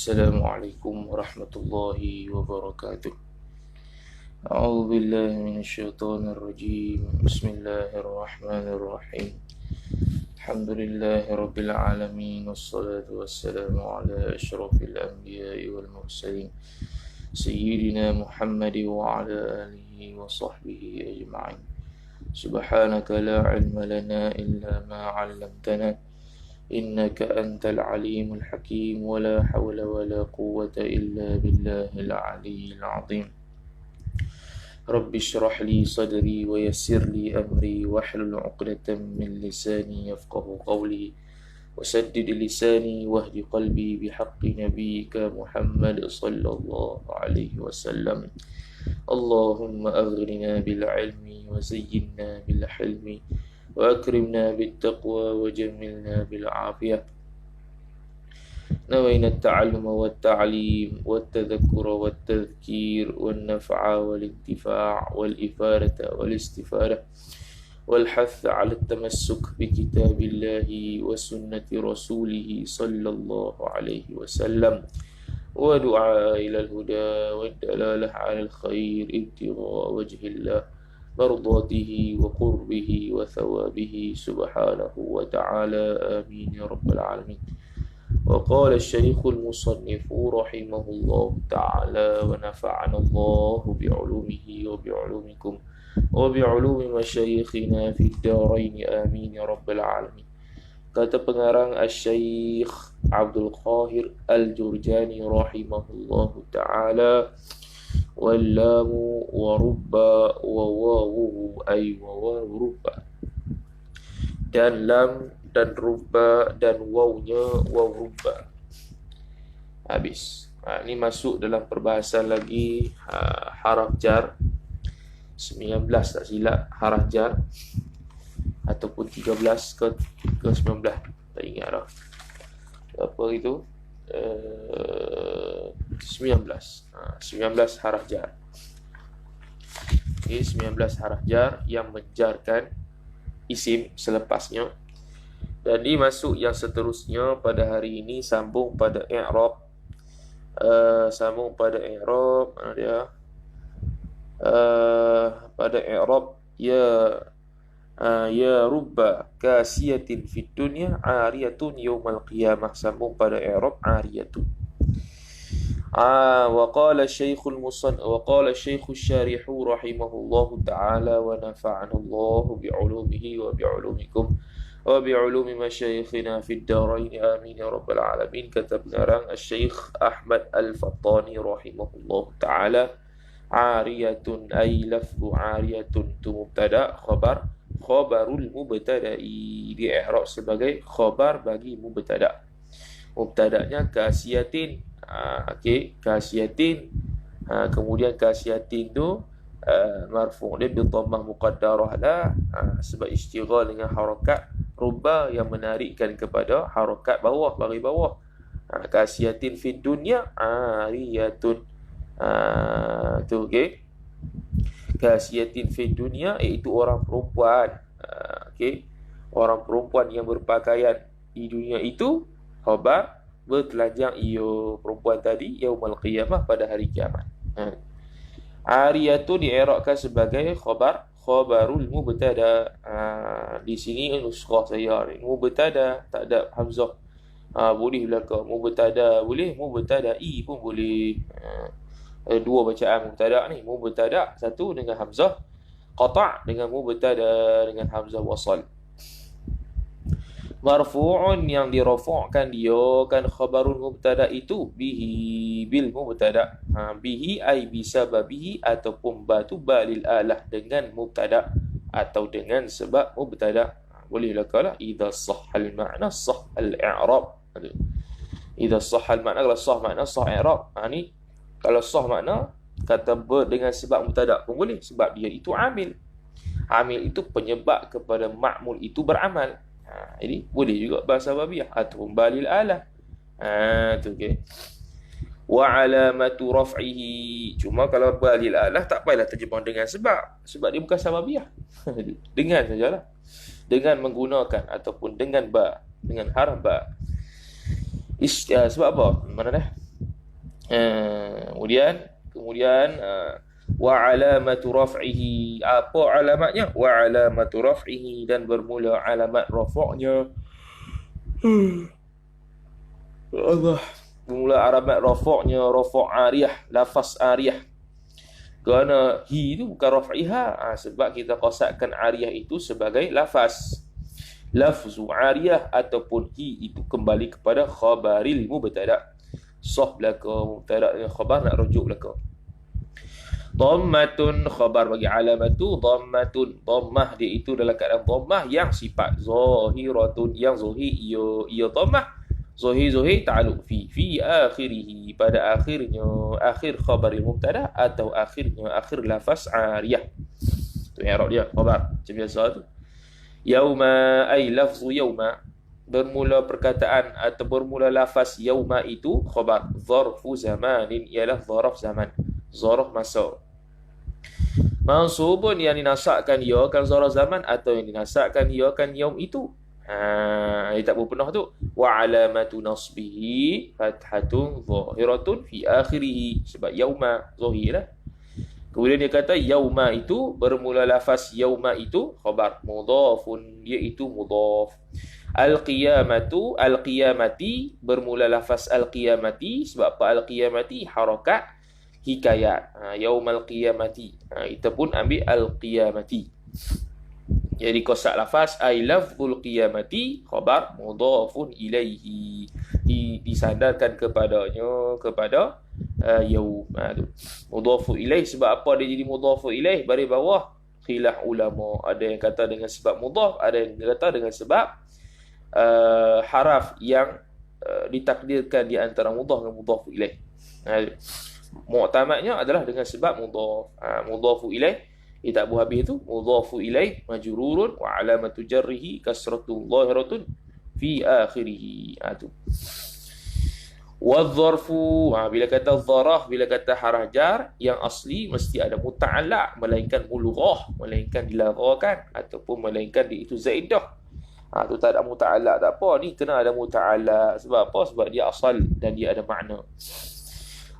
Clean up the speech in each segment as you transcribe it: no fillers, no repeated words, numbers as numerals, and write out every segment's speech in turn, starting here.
Assalamualaikum warahmatullahi wabarakatuh. A'udzu billahi minasyaitonir rajim. Bismillahirrahmanirrahim. Alhamdulillahirabbil alamin wassalatu wassalamu ala asyrafil anbiya'i wal mursalin sayyidina Muhammad wa ala alihi wa sahbihi ajma'in. Subhanaka la ilma lana illa ma 'allamtana إنك أنت العليم الحكيم ولا حول ولا قوة إلا بالله العلي العظيم رب اشرح لي صدري ويسر لي أمري واحلل عقدة من لساني يفقه قولي وسدد لساني واهد قلبي بحق نبيك محمد صلى الله عليه وسلم اللهم أغرنا بالعلم وزينا بالحلم وأكرمنا بالتقوى وجملنا بالعافية نوينا التعلم والتعليم والتذكر والتذكير والنفع والانتفاع والإفادة والاستفادة والحث على التمسك بكتاب الله وسنة رسوله صلى الله عليه وسلم ودعاء إلى الهدى والدلالة على الخير ابتغاء وجه الله مرضاته وقربه وثوابه سبحانه وتعالى آمين يا رب العالمين. وقال الشيخ المصنف رحمه الله تعالى ونفعنا الله بعلومه وبعلومكم وبعلوم مشايخنا في الدارين آمين يا رب العالمين. Kata pengarang Al-Syeikh Abdul Qahir Al-Jurjani rahimahullahu ta'ala, wallamu wa rubba wa wawuhu ay wa rubba, dan lam dan rubba dan wawnya waw rubba. Habis. Ini masuk dalam perbahasan lagi haraf jar 19 tak silap, haraf jar ataupun 13 ke 19 tak ingat dah apa itu. 19 haraf jar. Okay, 19 haraf jar yang menjarkan isim selepasnya. Dan ini masuk yang seterusnya pada hari ini, sambung pada i'rab. Mana dia? Pada i'rab ya rubba kasiyatin fid dunya ariyatun yaumal qiyamah. Sambung pada i'rab ariyatun. وقال الشيخ الشارح رحمه الله تعالى ونفعنا الله بعلومه وبعلومكم وبعلوم مشايخنا في الدارين آمين يا رب العالمين. كتب نران الشيخ أحمد الفطاني رحمه الله تعالى عارية أي لفظ عارية مبتدأ khabarul mubtada'i, di i'rab sebagai khabar bagi mubtada'. Mubtada'nya kasiyatin. Kasiyatin. Kemudian kasiyatin tu marfu' dia bi dhammah muqaddarah lah, sebab istighal dengan harakat rubba yang menarikkan kepada harakat bawah, bagi bawah. Kasiyatin fid dunya ariyatun. Tu okey. Kasiyatin fid dunya iaitu orang perempuan. Orang perempuan yang berpakaian di dunia itu khabar bertelanjang ia perempuan tadi yaumal qiyamah, pada hari kiamat. Ariyatu di'irabkan sebagai khabarul mubtada. Di sini nuskhah saya ni mubtada tak ada hamzah. Boleh belakang mubtada boleh, mubtada'i pun boleh. Dua bacaan mubtada ni, mubtada satu dengan hamzah qata' dengan mubtada dengan hamzah wasal. Marfu'un yang dirafa'kan dia kan khabarul mubtada itu bihi bil mubtada. Bihi ay bisababihi ataupun batu balil alah dengan mubtada atau dengan sebab mubtada. Boleh lah idza sahhal ma'na sahhal i'rab. Idza sahhal ma'na, kalau sah makna sah i'rab. Ni kalau sah makna kata dengan sebab mubtada pun boleh, sebab dia itu amil. Amil itu penyebab kepada ma'mul itu beramal. Jadi boleh juga bahasa babiah ataupun balil alah. Tu okey. Wa alamatu raf'ihi. Cuma kalau balil alah tak payahlah terjemah dengan sebab dia bukan sababiah. Dengan sajalah. Dengan menggunakan ataupun dengan ba, dengan harf ba. Sebab apa? Mana dah? Kemudian wa alamatu raf'ihi, apa alamatnya? Wa alamatu raf'ihi, dan bermula alamat rafa'nya. Allah, bermula alamat rafa'nya rafa' ariyah, lafaz ariyah. Kerana hi itu bukan raf'iha, sebab kita qasatkan ariyah itu sebagai lafaz. Lafzu ariyah ataupun hi itu kembali kepada khabaril mubtada. Sah belaka mubtada dengan khabar, nak rujuk belaka. Dhammatun, khabar bagi alamat tu dhammatun. Dhammah dia itu dalam keadaan dhammah yang sifat zahiratun, yang zahir ia dhammah. Zahir ta'alluq fi akhirih, pada akhirnya, akhir khabaril mubtada atau akhirnya, akhir lafaz ariyah. Tu i'rab dia khabar macam biasa tu. Yauma ay lafzu yauma, bermula perkataan atau bermula lafaz yauma itu khabar. Zarfu zamanin, ialah zaraf zaman, zaraf masa. Mansubun, yang dinasakkan ia akan zaraf zaman, atau yang dinasakkan ia akan yaum itu. Dia tak berpenuh tu. Wa alamatu nasbihi fathatun zahiratun fi akhirih, sebab yauma zahir lah. Kemudian dia kata yauma itu, bermula lafaz yauma itu khabar mudhafun, iaitu mudhaf. Al-qiyamatu, al-qiyamati, bermula lafaz al-qiyamati, sebab apa? Al-qiyamati harakat hikayat. Yaumal qiyamati, kita pun ambil al-qiyamati. Jadi kosak lafaz ay lafzul qiyamati khabar mudhafun ilaihi, disandarkan kepadanya, kepada yaum. Mudhafu ilaih, sebab apa dia jadi mudhafu ilaih? Baris bawah khilaf ulama, ada yang kata dengan sebab mudhaf, ada yang kata dengan sebab haraf yang ditakdirkan di antara mudhaf dan mudhafu ilaih. Mu'tamadnya adalah dengan sebab mudhaf. Mudhafu ilaih tak buah habis itu mudhafu ilaih majrurun wa alamatu jarrihi kasratun zahiratun fi akhirih. Tu wadh-dharfu, bila kata dharah, bila kata haraf jar yang asli mesti ada muta'allaq, melainkan mulughah, melainkan dilaghakan, ataupun melainkan dia itu zaidah. Tu tak ada muta'allaq, tak apa, ni kena ada muta'allaq. Sebab apa? Sebab dia asal dan dia ada makna.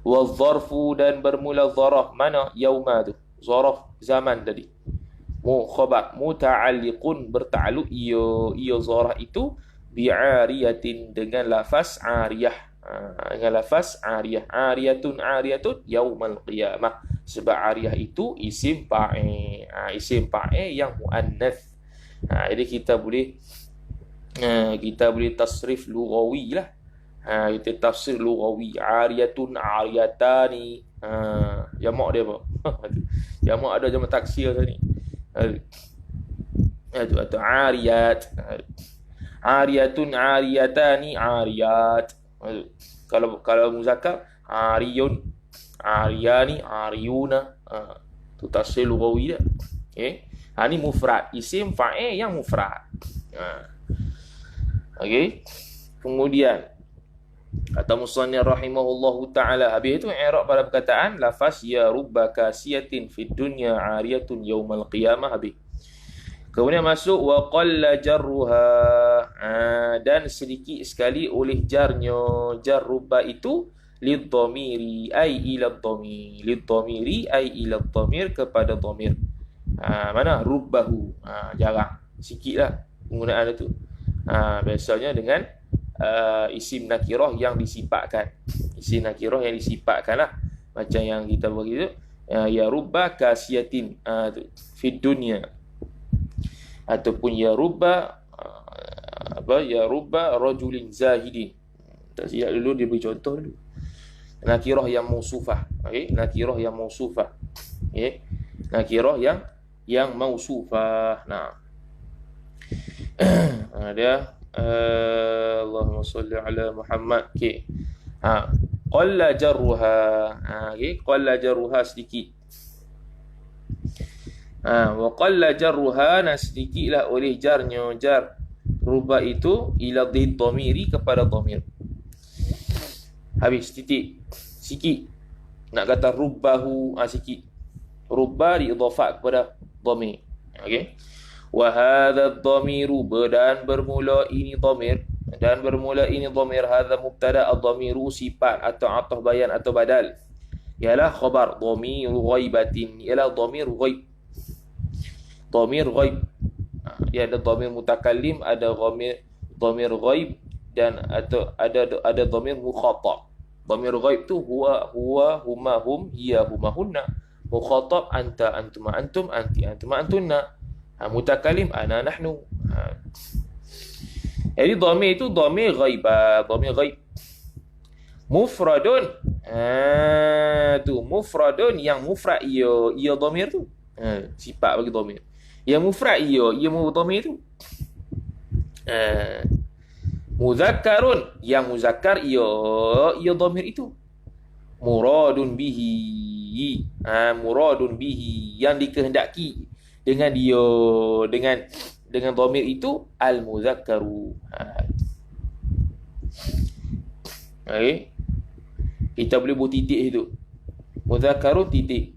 Wadh-dharfu, dan bermula dharah, mana? Yauma tu zaraf zaman tadi. Khabar muta'alliqun, berta'alluq ia zarah itu bi'ariyatin, dengan lafaz ariyah. Dengan lafaz ariyah. Ariyatun yaumal qiyamah, sebab ariyah itu isim fa'il, isim fa'il yang muannath. Jadi kita boleh tasrif lughawi lah. Kita tafsir lughawi, ariyatun ariyatani. Jamak dia apa? Jamak ada jamak taksir tadi. Atau ariyat. Ariyatun ariyatani ariyat. Kalau muzakkar ariyun ariyani ariyuna. Tu tafsir lughawi dia. Okey. Ni mufrad, isim fa'il yang mufrad. Okey. Kemudian kata musannif rahimahullahu ta'ala, habis itu i'rab pada perkataan lafaz ya rubba kasiyatin fid dunya ariyatun yaumal qiyamah, habis. Kemudian masuk wa qalla jarruha, dan sedikit sekali oleh jarnya. Jar rubba itu lidhamiri ay ila dhamir, lidhamiri ay ila dhamir, kepada dhamir. Mana rubbahu, jarang, sikitlah penggunaan itu. Biasanya dengan isim nakirah yang disifatkan. Isim nakirah yang disifatkan lah, macam yang kita bagi tu, ya rubba kasiyatin fid dunya, ataupun ya rubba ya rubba rajulin zahidin. Tak silap dulu dia beri contoh dulu. Nakirah yang mausufah, okey, nakirah yang mausufah, okey, nakirah yang mausufah. Dia Allahumma salli ala Muhammad. Okey. Qalla jarruha. Okey, qalla jarruha, sedikit. Wa qalla jarruha, sedikitlah oleh jarnya. Jar rubba itu ila dhamiri, kepada dhamir. Habis titik. Sikit. Nak kata rubbahu, sikit. Rubba diidhafat kepada dhamir. Okey. Wa hadha dhamiru, dan bermula ini dhamir Dan bermula ini dhamir hadza mubtada, ad-dhamiru sifat atau ataf bayan atau badal. Ialah khabar dhamiru ghaibatin, ialah dhamir ghaib. Dhamir ghaib. Dia ada dhamir mutakallim, ada dhamir ghaib dan atau ada dhamir mukhatab. Dhamir ghaib tu huwa huma hum hiya huma hunna. Mukhatab anta antuma antum anti antuma antunna. Mutakallim ana nahnu. Jadi dhamir itu dhamir ghaibah, dhamir ghaib. Mufradun. Tu mufradun, yang mufrad ia dhamir tu. Sifat bagi dhamir. Yang mufrad ia dhamir tu. Muzakkarun, yang muzakkar ia dhamir itu. Muradun bihi. Muradun bihi, yang dikehendaki dengan dia, dengan dhamir itu al-muzakkaru. Okay. Kita boleh buat titik itu. Muzakkaru titik.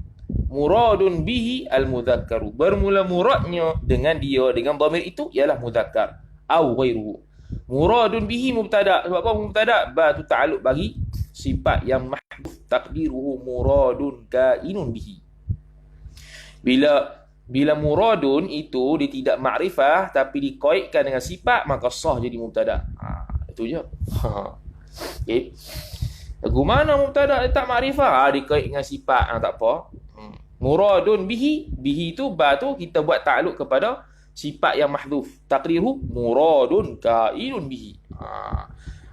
Muradun bihi al-muzakkaru. Bermula muradnya dengan dia, dengan dhamir itu ialah muzakkar. Au ghairuhu. Muradun bihi mubtada. Sebab apa mubtada? Ba tu ta'alluq bagi sifat yang mahdhuf. Taqdiruhu muradun kainun bihi. Bila muradun itu dia tidak makrifah tapi dikaitkan dengan sifat, maka sah jadi mubtada. Itu je. Okay. Lagu mana mubtada dia tak makrifah? Dikait dengan sifat. Tak apa. Muradun bihi. Bihi tu ba tu kita buat ta'aluk kepada sifat yang mahdhuf. Taqdiruhu muradun kainun bihi.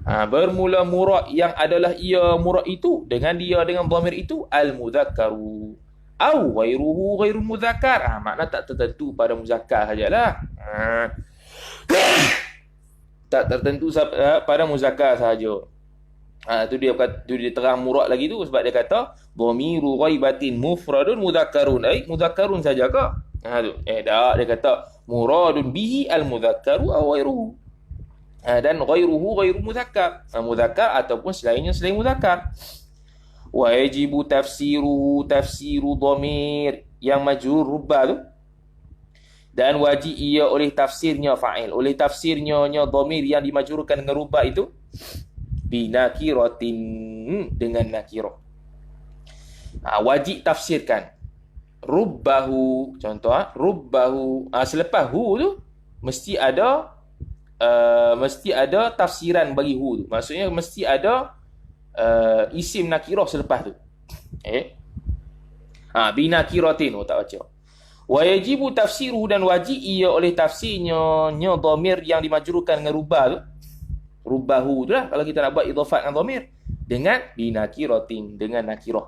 Bermula murad yang adalah ia murad itu dengan dia, dengan dhamir itu al-muzakkaru. Au ghairuhu ghairul muzakkar. Makna tak tertentu pada muzakkar sajalah. Tak tertentu pada muzakkar sahaja. Tu dia terang murad lagi tu, sebab dia kata dhamiru ghaibatin mufradun muzakkarun. Muzakkarun saja ke? Tu. Tak, dia kata muradun bihi al-muzakkaru au ghairuhu. Dan ghairuhu ghairu muzakkar. Muzakkar ataupun selainnya selain muzakkar. Wa yajibu tafsiru dhamir yang majrur rubba tu, dan wajib ia oleh tafsirnya fa'il, oleh tafsirnya dhamir yang dimajrurkan dengan rubba itu binakiratin, dengan nakirah. Wajib tafsirkan rubbahu. Contoh rubbahu, selepas hu tu mesti ada tafsiran bagi hu tu. Maksudnya mesti ada isim nakirah selepas tu. Binakiratin. Tak baca. Wa yajibu tafsiruhu, dan wajib ia oleh tafsirnya dhamir yang dimajrurkan dengan rubah tu. Rubahu tu lah kalau kita nak buat idhafat dengan dhamir, dengan binakiratin, dengan nakirah.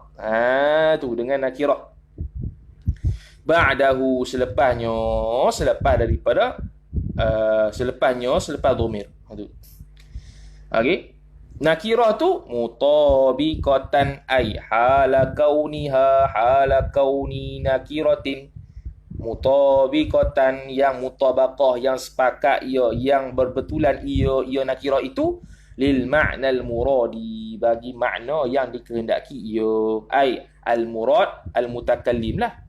Tu dengan nakirah. Ba'dahu, selepas daripada selepas dhamir. Tu. Okey. Nakirah tu mutabiqatan ay hala kauni nakiratin. Mutabiqatan, yang mutabaqah, yang sepakat ia, yang berbetulan ia nakirah itu lil ma'nal muradi, bagi makna yang dikehendaki ia. Ay al-murad al-mutakallim lah.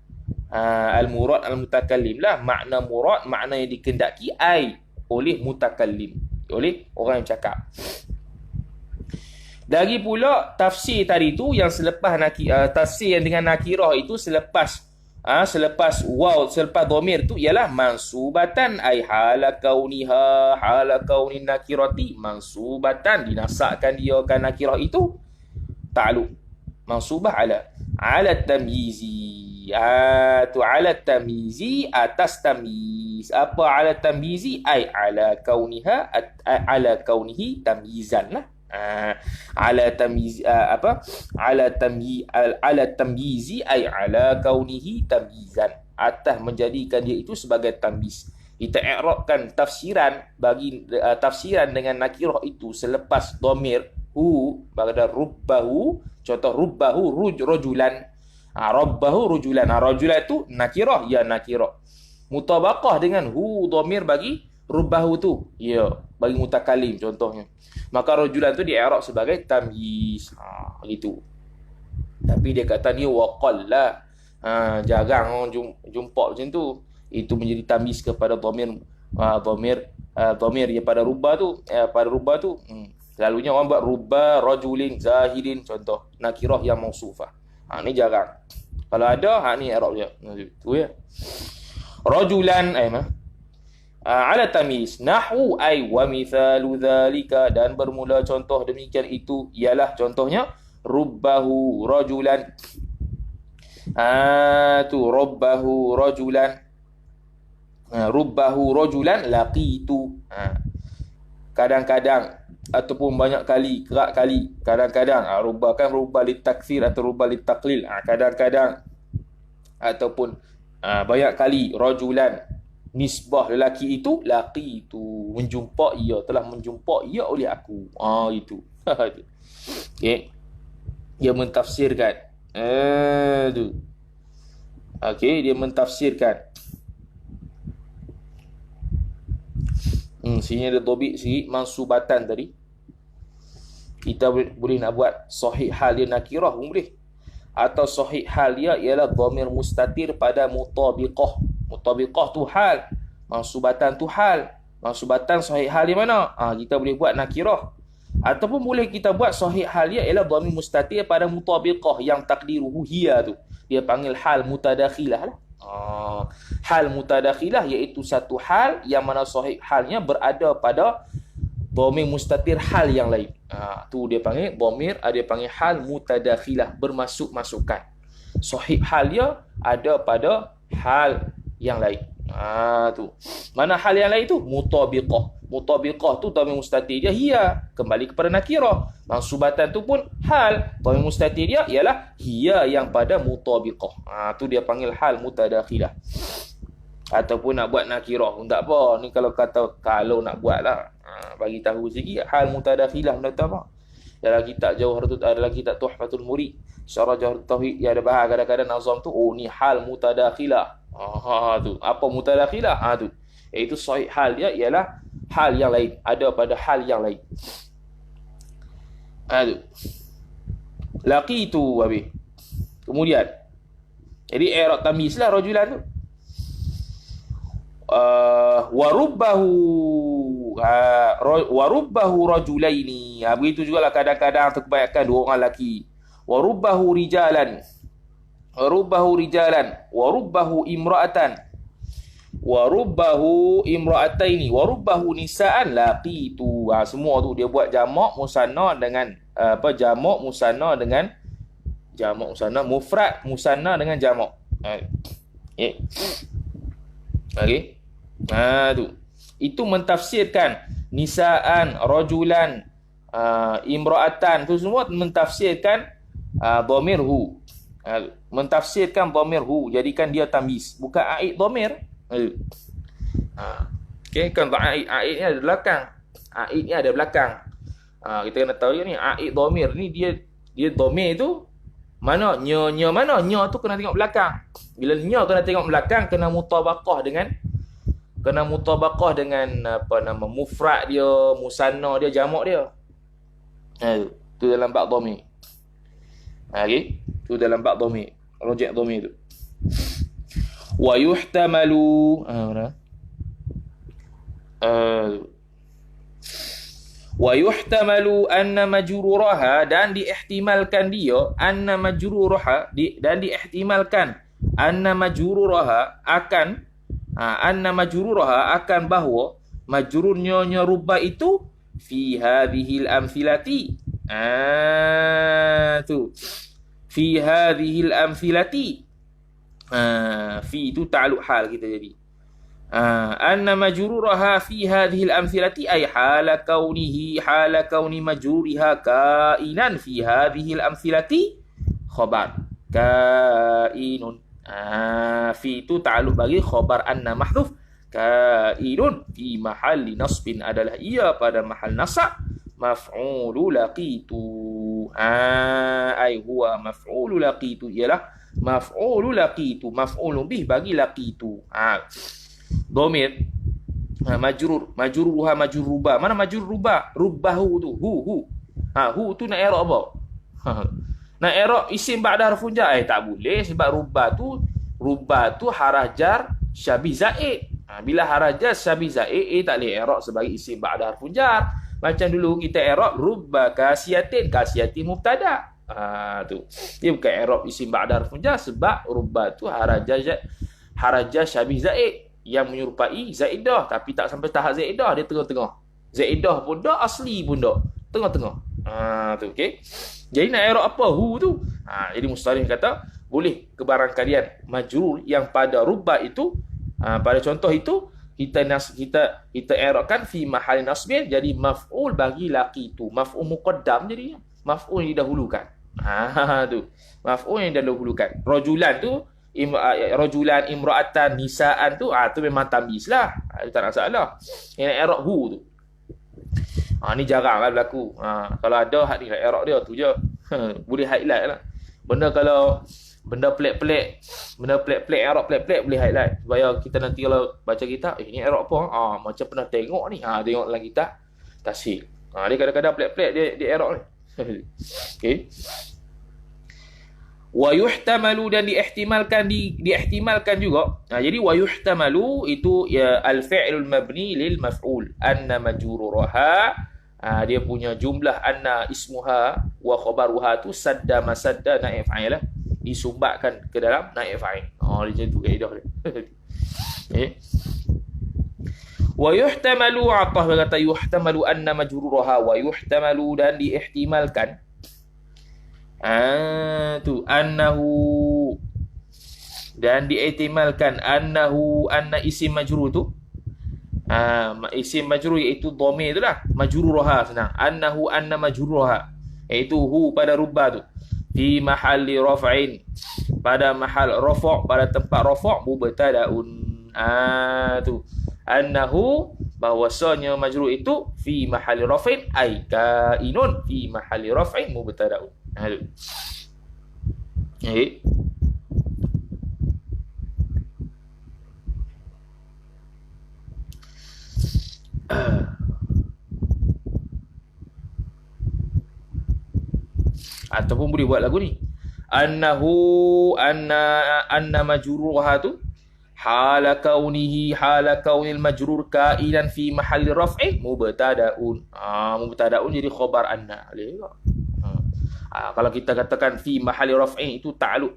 Al-murad al-mutakallim lah. Makna murad, makna yang dikehendaki ay oleh mutakallim, oleh orang yang cakap. Dari pula tafsir tadi tu yang selepas tafsir yang dengan nakirah itu selepas waw, selepas dhamir tu ialah mansubatan ay hala kaunin nakirati, mansubatan, dinasakkan dia kan nakirah itu ta'alluq mansubah ala tamyizi. Ala tamyizi, atas tamyiz. Apa ala tamyizi? Ay ala kaunihi tamyizan lah. Ala tamyizi ay ala kaunihi tamyizan, atas menjadikan dia itu sebagai tamyiz. Kita i'rabkan tafsiran bagi tafsiran dengan nakirah itu selepas dhamir hu, pada rubbahu. Contoh rubbahu rajulan. Rabbahu rajulan. Rajulan itu nakirah, ya nakirah. Mutabaqah dengan hu dhamir bagi rubbahu tu, ya, bagi mutakallim contohnya. Maka rajulan tu di-i'rab sebagai tamyiz. Gitu. Tapi dia kata ni waqalla. Jarang orang jumpa macam tu. Itu menjadi tamyiz kepada dhamir Dhamir dia pada rubba tu, selalunya orang buat rubba rajulin zahidin, contoh nakirah yang mausufah. Ni jarang. Kalau ada, ni i'rab dia. Tu ya. Rajulan ala tamyiz nahwu ay wa mithalu dzalika, dan bermula contoh demikian itu ialah contohnya rubbahu rajulan. Tu rubbahu rajulan. Rubbahu rajulan laqitu. Kadang-kadang ataupun banyak kali, kerap kali, kadang-kadang rubba kan rubba litakthir atau rubba litaqlil. Kadang-kadang ataupun banyak kali rajulan, nisbah lelaki itu, laqitu, menjumpa ia, telah menjumpa ia oleh aku. Itu. Okey. Dia mentafsirkan. Tu. Okey, dia mentafsirkan. Sini ada tobik sikit mansubatan tadi. Kita boleh nak buat sahih hal dia nakirah pun boleh. Atau sahih hal dia ialah dhamir mustatir pada mutabiqah. Mutabiqah tu hal, mansubatan tu hal. Mansubatan sahih hal di mana? Kita boleh buat nakirah. Ataupun boleh kita buat sahih hal dia ialah dhamir mustatir pada mutabiqah yang takdiruhu hiya tu. Dia panggil hal mutadakhilah lah. Hal mutadakhilah iaitu satu hal yang mana sahih halnya berada pada dhamir mustatir hal yang lain. Tu dia panggil dhamir, dia panggil hal mutadakhilah, bermasuk-masukan. Sahih hal dia ada pada hal yang lain. Tu. Mana hal yang lain tu? Mutabiqah. Mutabiqah tu dhamir mustatir dia hiya, kembali kepada nakirah. Mansubatan tu pun hal, dhamir mustatir dia ialah hiya yang pada mutabiqah. Tu dia panggil hal mutadakhilah. Ataupun nak buat nakirah pun tak apa. Ni kalau nak buat lah, bagi tahu sikit hal mutadakhilah benda tu apa. Dalam kitab adalah kitab Tuhfatul Murid, Syarah Jawhar Tauhid, dia ada bahas kadang-kadang nazam tu, ni hal mutadakhilah. Tu. Apa mutadakhilah? Tu. Iaitu sahih hal dia ialah hal yang lain, ada pada hal yang lain. Tu. Laqitu habis. Kemudian jadi i'rab tamyiz lah rajulan tu. Warubbahu rajulaini. Begitu jugalah kadang-kadang atau kebanyakan dua orang lelaki. Warubbahu rijalan. Warubbahu rijalan. Warubbahu imra'atan. Warubbahu imra'ataini. Warubbahu nisa'an laqitu. Semua tu dia buat jamak musanna dengan jamak musanna dengan jamak musanna, mufrad musanna dengan jamak. Okey. Tu. Itu mentafsirkan nisaan, rajulan, imra'atan, tu semua mentafsirkan dhamir hu. Mentafsirkan dhamir hu, jadikan dia tamyiz, bukan aid dhamir. Okey, kan aid ni ada belakang. Aid ni ada belakang. Kita kena tahu ni aid dhamir ni dia dhamir tu mana nya mana nya tu kena tengok belakang. Bila nya kena tengok belakang, kena mutabaqah dengan mufrad dia, musanna dia, jamak dia. Tu dalam bab dhamir. Okey, tu dalam bab dhamir, rojak dhamir tu. Wa yuhtamalu wa yuhtamalu anna majruraha, dan diihtimalkan dia anna majruraha, dan diihtimalkan anna majruraha akan bahawa majrurnya rubba itu fi hadhil amthilati. Tu fi hadhil amthilati. Fi itu ta'alluq hal kita jadi. Anna majruraha fi hadhil amthilati ay hala kauni majruriha kainan fi hadhil amthilati khabar kainun. Fi itu ta'alluq bagi khabar anna mahdhuf, kainun fi mahalli nasbin adalah ia pada mahal nasab, maf'ulu laqitu. Ai huwa maf'ulu laqitu, ialah maf'ulu laqitu, maf'ulun bih bagi laqitu. Dhamir majruruha majruba. Mana majruba? Rubbahu tu, hu tu nak i'rab apa? Nak i'rab isim ba'da harfun jar, tak boleh, sebab rubba tu haraf jar syabih zaid. Bila haraja syabih zaid, tak boleh i'rab sebagai isim ba'da harfun jar. Macam dulu kita i'rab rubba kasiyatin, kasiyatin mubtada. Tu. Dia bukan i'rab isim ba'da harfun jar sebab rubba tu haraja syabih zaid yang menyerupai zaidah, tapi tak sampai tahap zaidah, dia tengah-tengah. Zaidah pun dah, asli pun dah, tengah-tengah. Tu okey. Jadi nak i'rab apa hu tu? Jadi mustarif kata boleh kebarang kalian majrur yang pada rubba itu, pada contoh itu kita i'rabkan fi mahal nasbih, jadi maf'ul bagi laqitu, maf'ul muqaddam, jadi maf'ul yang didahulukan. Tu maf'ul yang didahulukan. Rajulan tu rajulan, imra'atan, nisaan tu tu memang tamyiz lah, itu tak nak salah. Yang i'rab hu tu ni jarang lah berlaku. Kalau ada hak ni i'rab dia tu je. Boleh highlight lah. Benda pelik-pelik i'rab pelik-pelik boleh highlight supaya kita nanti kalau baca kitab, ni i'rab apa? Macam pernah tengok ni. Tengok dalam kitab tashil. Dia kadang-kadang pelik-pelik dia i'rab ni. Okey. Wa yuhtamalu, dan diihtimalkan juga. Jadi wa yuhtamalu itu ya al-fi'lul mabni lil maf'ul, anna majruraha, dia punya jumlah anna ismuha wa khabaruha tu sadda masadda naib fa'il, disumbatkan ke dalam naib fa'il. Dia tu kaedah dia. Okay. Wa yuhtamalu, atah berkata yuhtamalu anna majruraha, wa yuhtamalu, dan diihtimalkan tu annahu, dan diihtimalkan anna isim majrur tu, isim majrur iaitu dhamir itulah, majruraha senang, anna majruraha iaitu hu pada rubba tu, fi mahalli raf'in, pada mahal rafa', pada tempat rafa', mubtada'un. Tu annahu, bahwasanya majrur itu fi mahalli raf'in ay kainun fi mahalli raf'in mubtada'un. Ataupun boleh buat lagu ni, annahu anna majruruha tu hala kaunil majrur kainan fi mahalli raf'in mubtada'un. Mubtada'un jadi khabar anna. Kalau kita katakan fi mahalli raf'in itu ta'alluq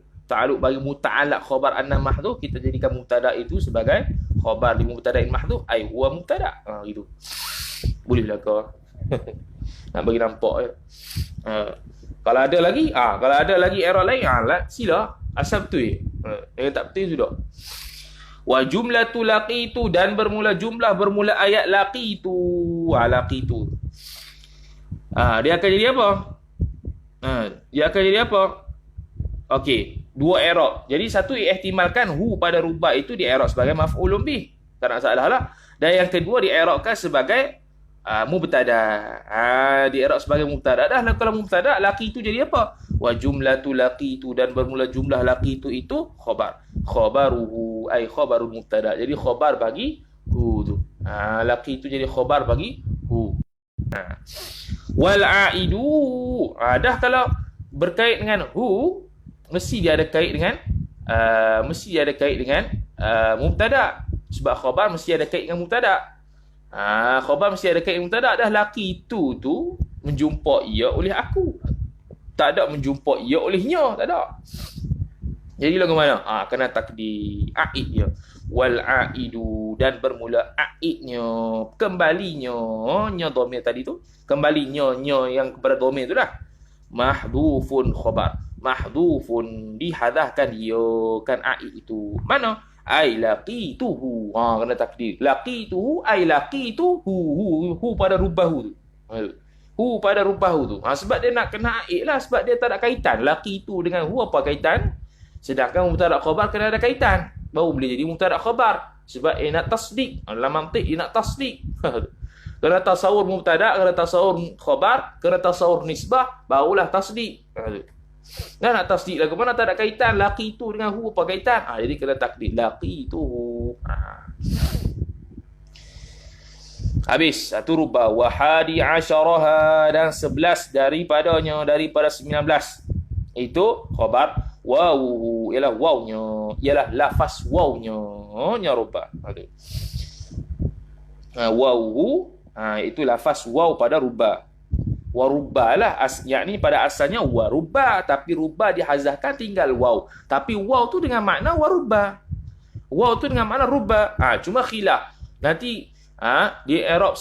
bagi muta'allaq khabar anna mahdhuf, kita jadikan mubtada itu sebagai khabar di mubtada'in mahdhuf ai huwa mubtada. Gitu. Boleh belaka. Nak bagi nampak je. Kalau ada lagi error lain, sila asal betul je. Yang tak betul sudah. Wa jumlatu laqitu, dan bermula ayat laqitu. Laqitu. Dia akan jadi apa? Okey, dua i'rab. Jadi satu ihtimalkan hu pada rubba itu di i'rab sebagai maf'ulun bih, tak nak salah lah. Dan yang kedua di i'rabkan sebagai mubtada. Di i'rab sebagai mubtada. Dah kalau mubtada, laqitu jadi apa? Wa jumlatu laqitu, dan bermula jumlah laqitu itu khabaruhu ay khabarul mubtada. Jadi khabar bagi hu tu. Laqitu jadi khabar bagi hu. Wal aidu, dah kalau berkait dengan hu, mesti dia ada kait dengan mubtada, sebab khabar mesti ada kait dengan mubtada. Khabar mesti ada kait dengan mubtada. Dah laqitu tu menjumpa ia oleh aku, tak ada menjumpa ia olehnya, tak ada. Jadi lagu mana? Kena takdir aid dia. Wal aidu, dan bermula aidnya, kembalinya, nya dhamir tadi tu, kembalinya yang kepada dhamir tu dah. Mahdhufun khabar, mahdhufun, dihadahkan dia kan aid itu. Mana? Ai laqituhu. Kena takdir. Laqituhu ai laqituhu, hu pada rubahu tu. Hu pada rubahu tu. Sebab dia nak kena aid lah, sebab dia tak ada kaitan. Laqitu dengan hu apa kaitan? Sedangkan mubtada khabar kena ada kaitan, baru boleh jadi mubtada khabar. Sebab nak tasdik. Dalam mantik nak tasdik. Kena tasawur mubtada, kena tasawur khabar, kena tasawur nisbah, barulah tasdik. Nak tasdik lagu mana tak ada kaitan, laqitu dengan hu apa kaitan? Jadi kena takdir laqituhu. Habis satu rubah. Wa hadi asyaraha, dan 11 daripada 19 itu khabar. Wawuhu ialah wawnya, ialah lafaz wawnya, nya rubah. Wawuhu itu lafaz waw pada rubah. Warubah lah, yakni pada asalnya warubah, tapi rubah dihazahkan tinggal waw. Tapi waw tu dengan makna warubah. Waw tu dengan makna rubah. Cuma khilaf. Nanti di i'rab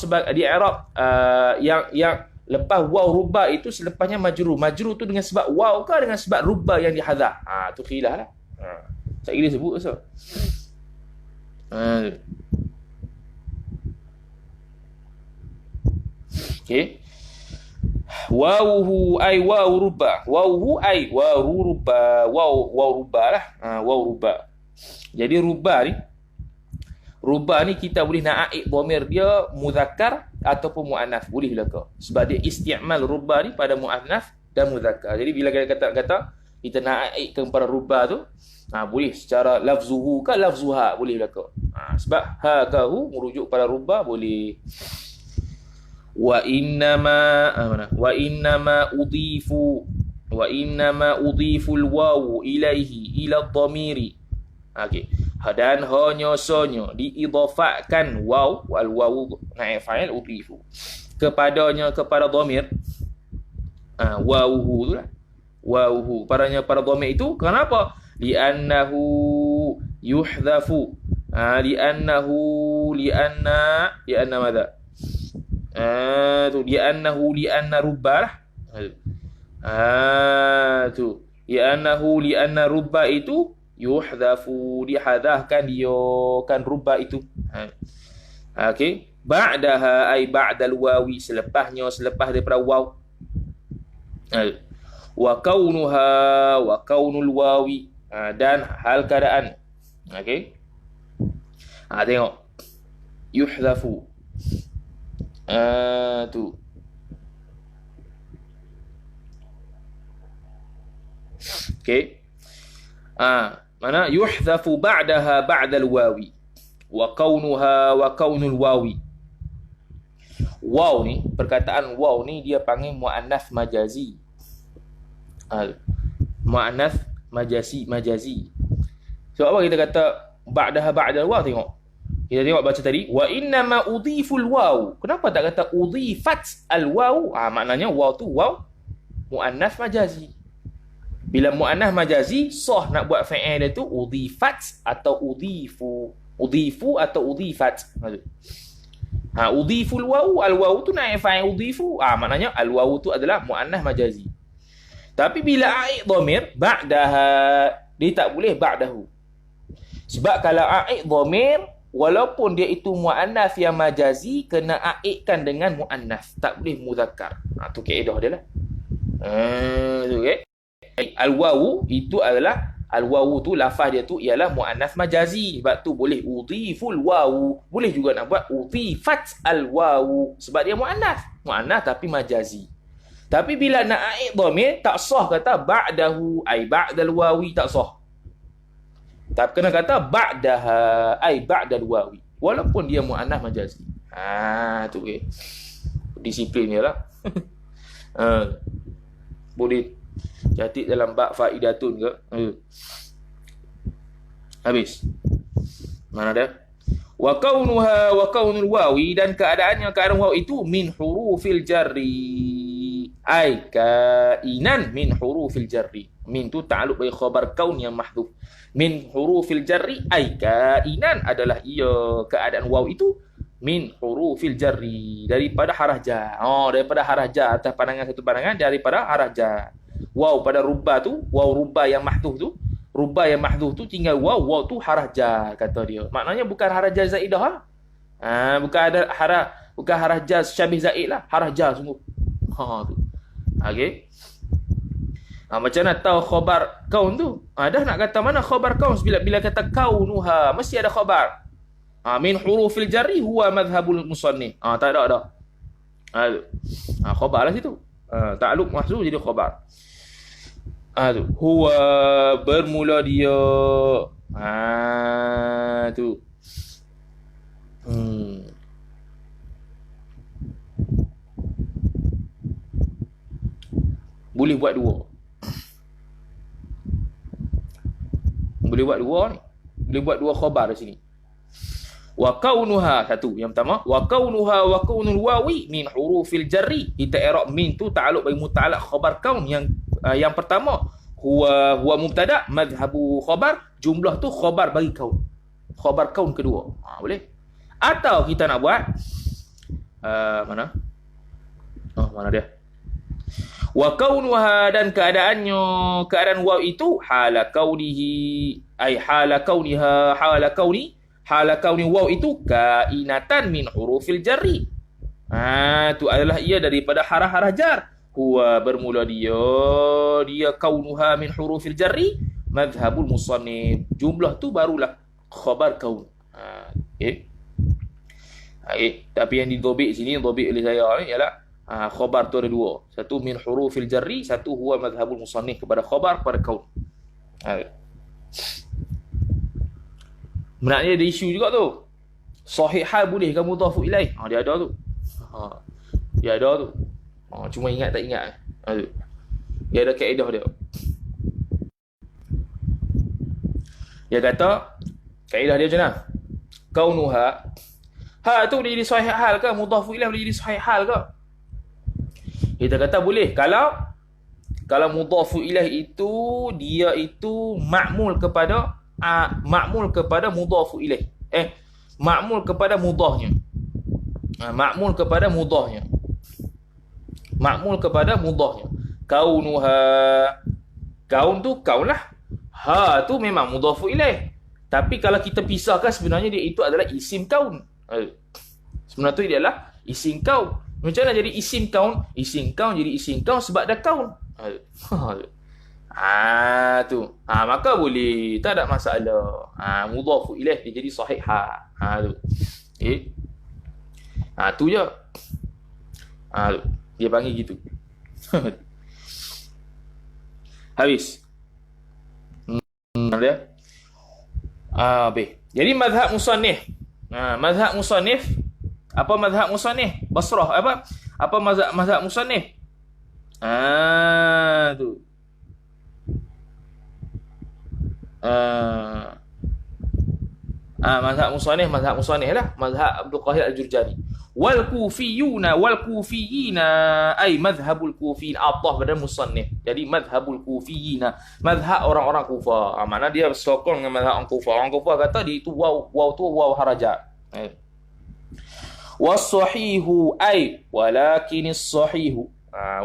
yang lepas waw rubah itu selepasnya majrur. Majrur tu dengan sebab waw ke dengan sebab rubah yang dihazah. Tu khilaf lah. Tak kira sebut so. Okey. Wawuhu ay waw rubah. Wawuhu ay waw rubah. Waw rubah lah. Waw rubah. Jadi rubah ni kita boleh nak aik dhamir dia muzakkar ataupun muannas, boleh lah kau. Sebab dia isti'mal rubah ni pada muannas dan muzakkar. Jadi bila kita kata kita nak aikkan pada rubah tu, boleh secara lafzuhu ke lafzuha, boleh lah kau. Sebab ha ka hu merujuk pada rubah, boleh. Wa innama udhifu al-wawu ilaihi ila dhamiri. Okey. Dan hanya sonyo diidhafahkan waw wal wawu naib fa'il udhifu kepadanya kepada dhamir. Wawuhu tu lah. Wawuhu padanya pada dhamir itu kenapa? Li'annahu yuhdhafu. Li'anna madza? Li'anna rubbah li'anna rubbah itu yuhdhafu, dihadahkan dia kan rubbah itu. Okey, ba'daha ay ba'dal wawi, selepas daripada waw. Wa kaunul wawi, dan hal keadaan. Okey, tengok yuhdhafu tu. Okey. Mana yuhdhafu ba'daha ba'dal wawi wa kaunul wawi. Waw ni, perkataan waw ni dia panggil muannas majazi. Muannas majazi. So apa kita kata ba'daha ba'dal waw? Tengok. Kita tengok baca tadi wa innama udhiful waw. Kenapa tak kata udhifat al waw? Maknanya waw tu waw muannas majazi. Bila muannas majazi sah nak buat fa'il dia tu udhifat atau udhifu. Udhifu atau udhifat. Udhiful waw, al waw tu naib fa'il udhifu. Maknanya al waw tu adalah muannas majazi. Tapi bila aid dhamir ba'daha, dia tak boleh ba'dahu. Sebab kalau aid dhamir walaupun dia itu muannas yang majazi, kena aidkan dengan muannas, tak boleh muzakkar. Tu kaedah dia lah. Tu okey. Al-wawu itu adalah al-wawu tu lafaz dia tu ialah muannas majazi. Sebab tu boleh udhiful wawu, boleh juga nak buat udhifat al-wawu sebab dia muannas tapi majazi. Tapi bila nak aid dhamir tak sah kata ba'dahu ay ba'dal wawi, tak sah. Tak kena kata ba'daha ay ba'dal wawi walaupun dia muannas majazi. Tu okey. Disiplin dia lah. Boleh catat dalam bab faidatun ke? Habis. Mana dia? Wa kaunul wawi, dan keadaan waw itu min hurufil jarri. Ay kainan min hurufil jarri. Min tu ta'alluq bi khabar kaun yang mahdhuf. Min hurufil jarri ay kainan adalah ia keadaan waw itu min hurufil jarri, daripada harah jar. Daripada harah jar, atas pandangan satu pandangan daripada harah jar. Waw pada rubah tu, waw rubah yang mahdhuf tu tinggal waw tu harah jar kata dia. Maknanya bukan harah jar zaidah. Bukan harah jar syabih zaid lah, harah jar sungguh. Tu. Okey. Macam mana tahu khabar kaun tu? Dah nak kata mana khabar kaun bila kata kaunuha mesti ada khabar. Min hurufil jarri huwa madhhabul musannif. Tak ada dah. Khabar lah situ. Ta'alluq mahzuf jadi khabar. Tu huwa bermula dia. Tu. Boleh buat dua. Boleh buat dua ni. Boleh buat dua khabar di sini. Wa kaunuha, satu. Yang pertama, wa kaunuha wa kaunul wawi min hurufil jarri. Kita i'rab min tu ta'alluq bagi muta'allaq khabar kaun. Yang pertama, huwa mubtada, madhhabu khabar, jumlah tu khabar bagi kaun. Khabar kaun kedua. Boleh? Atau kita nak buat mana? Mana dia? Wa kaunuha, dan keadaannya, keadaan waw itu hala kaunihi, ay hala kauniha, hala kauni waw itu kainatan min hurufil jarri. Itu adalah ia daripada harah-harah jar. Huwa bermula dia kaunuha min hurufil jarri, madhhabul musannif. Jumlah tu barulah khabar kaun. Tapi yang didobik sini, dobik oleh saya ni ialah khabar tu ada dua. Satu min hurufil jarri, satu huwa madhhabul musannif, kepada khabar, kepada kaun. Maknanya ada isu juga tu. Sahih hal boleh ke mudhafu ilaih? Dia ada tu. Dia ada tu. Cuma ingat tak ingat. Dia ada kaedah dia. Dia kata kaedah dia macam mana? Kaunuha, tu boleh jadi sahih hal ke? Mudhafu ilaih boleh jadi sahih hal ke? Kita kata boleh kalau mudhafu ilaih itu dia itu ma'mul kepada mudhafu ilaih. Ma'mul kepada mudhahnya. Ma'mul kepada mudhahnya. Ma'mul kepada mudhahnya. Kaunuha, kaun tu kaun lah. Ha tu memang mudhafu ilaih. Tapi kalau kita pisahkan, sebenarnya dia itu adalah isim kaun. Sebenarnya tu dia adalah isim kaun. Macam mana jadi isim kaun? Isim kaun jadi isim kaun sebab ada kaun. Tu. Maka boleh, tak ada masalah. Mudhafu ilaih dia jadi sahih tu. Tu je. Dia panggil gitu. Habis. Dia. Jadi mazhab musannif. Mazhab musannif. Apa mazhab musannif? Basrah. Apa mazhab musannif? Tu. Mazhab musannif lah. Mazhab Abdul Qahir Al-Jurjani. Wal kufiyuna ay madhhabul kufiyin, atah pada musannif. Jadi madhhabul kufiyina, madhhab orang-orang Kufah. Makna dia sokong dengan madhhab orang Kufah. Orang Kufah kata dia itu waw tu waw harajat. Was-sahihu ay walakinis sahihu.